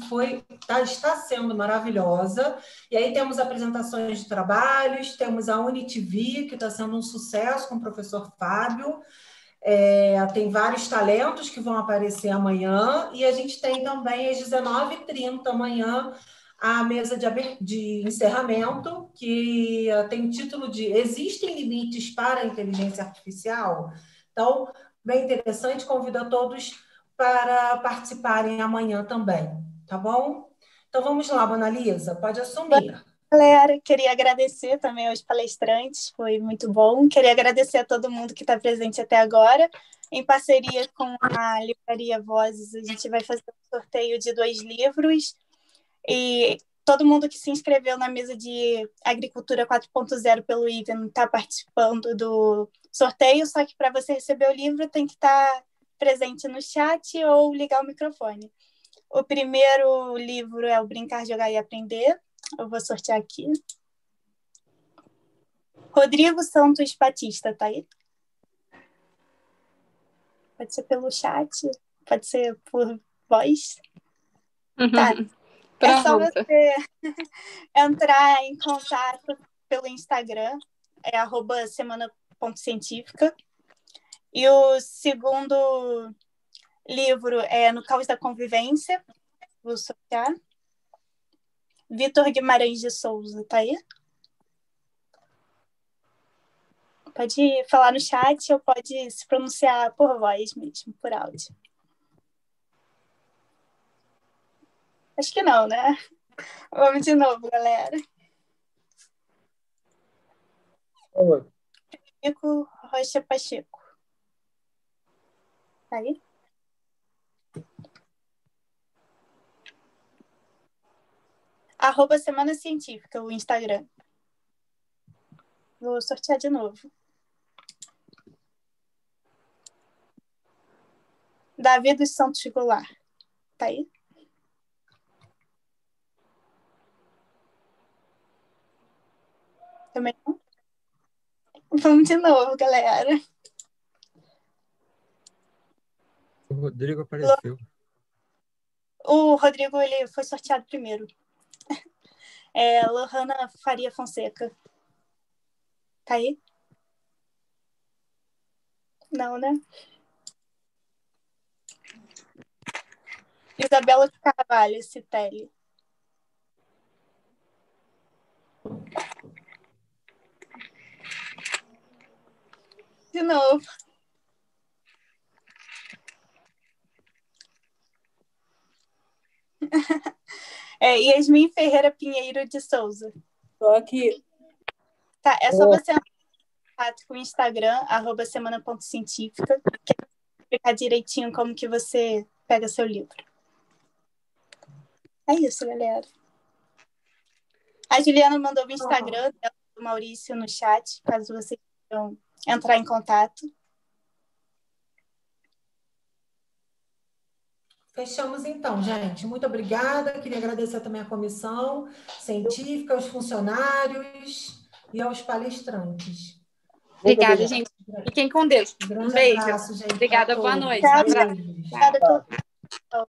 está sendo maravilhosa. E aí temos apresentações de trabalhos, temos a UniTV, que está sendo um sucesso com o professor Fábio. Tem vários talentos que vão aparecer amanhã. E a gente tem também às 19h30 amanhã a mesa de encerramento, que tem o título de Existem Limites para a Inteligência Artificial? Então, bem interessante, convido a todos para participarem amanhã também, tá bom? Então, vamos lá, Monalisa, pode assumir. Galera, queria agradecer também aos palestrantes, foi muito bom. Queria agradecer a todo mundo que está presente até agora. Em parceria com a Livraria Vozes, a gente vai fazer um sorteio de 2 livros. E todo mundo que se inscreveu na mesa de Agricultura 4.0 pelo IVEN está participando do sorteio, só que para você receber o livro tem que estar presente no chat ou ligar o microfone. O primeiro livro é o Brincar, Jogar e Aprender. Eu vou sortear aqui. Rodrigo Santos Batista, tá aí? Pode ser pelo chat, pode ser por voz. Tá. É só você entrar em contato pelo Instagram, @semana.científica. E o segundo livro é No Caos da Convivência. Vou sortear. Vitor Guimarães de Souza, tá aí? Pode falar no chat ou pode se pronunciar por voz mesmo, por áudio. Acho que não, né? Vamos de novo, galera. Chico Rocha Pacheco. Tá aí? @Semana Científica, o Instagram. Vou sortear de novo. Davi dos Santos Goulart. Tá aí? Também não? Vamos de novo, galera. O Rodrigo apareceu. O Rodrigo, ele foi sorteado primeiro. Lohana Faria Fonseca. Tá aí? Não, né? Isabela Carvalho, Citelli. De novo. Yasmin Ferreira Pinheiro de Souza. Tô aqui. Tá, é só você entrar em contato com o Instagram, @semana.científica, que vai explicar direitinho como que você pega seu livro. É isso, galera. A Juliana mandou o Instagram dela, do Maurício, no chat, caso vocês queiram entrar em contato. Fechamos então, gente. Muito obrigada. Queria agradecer também à comissão científica, aos funcionários e aos palestrantes. Obrigada, gente. Fiquem com Deus. Um grande beijo. abraço, gente. Obrigada, boa noite. Tchau, Um abraço. Obrigada a todos.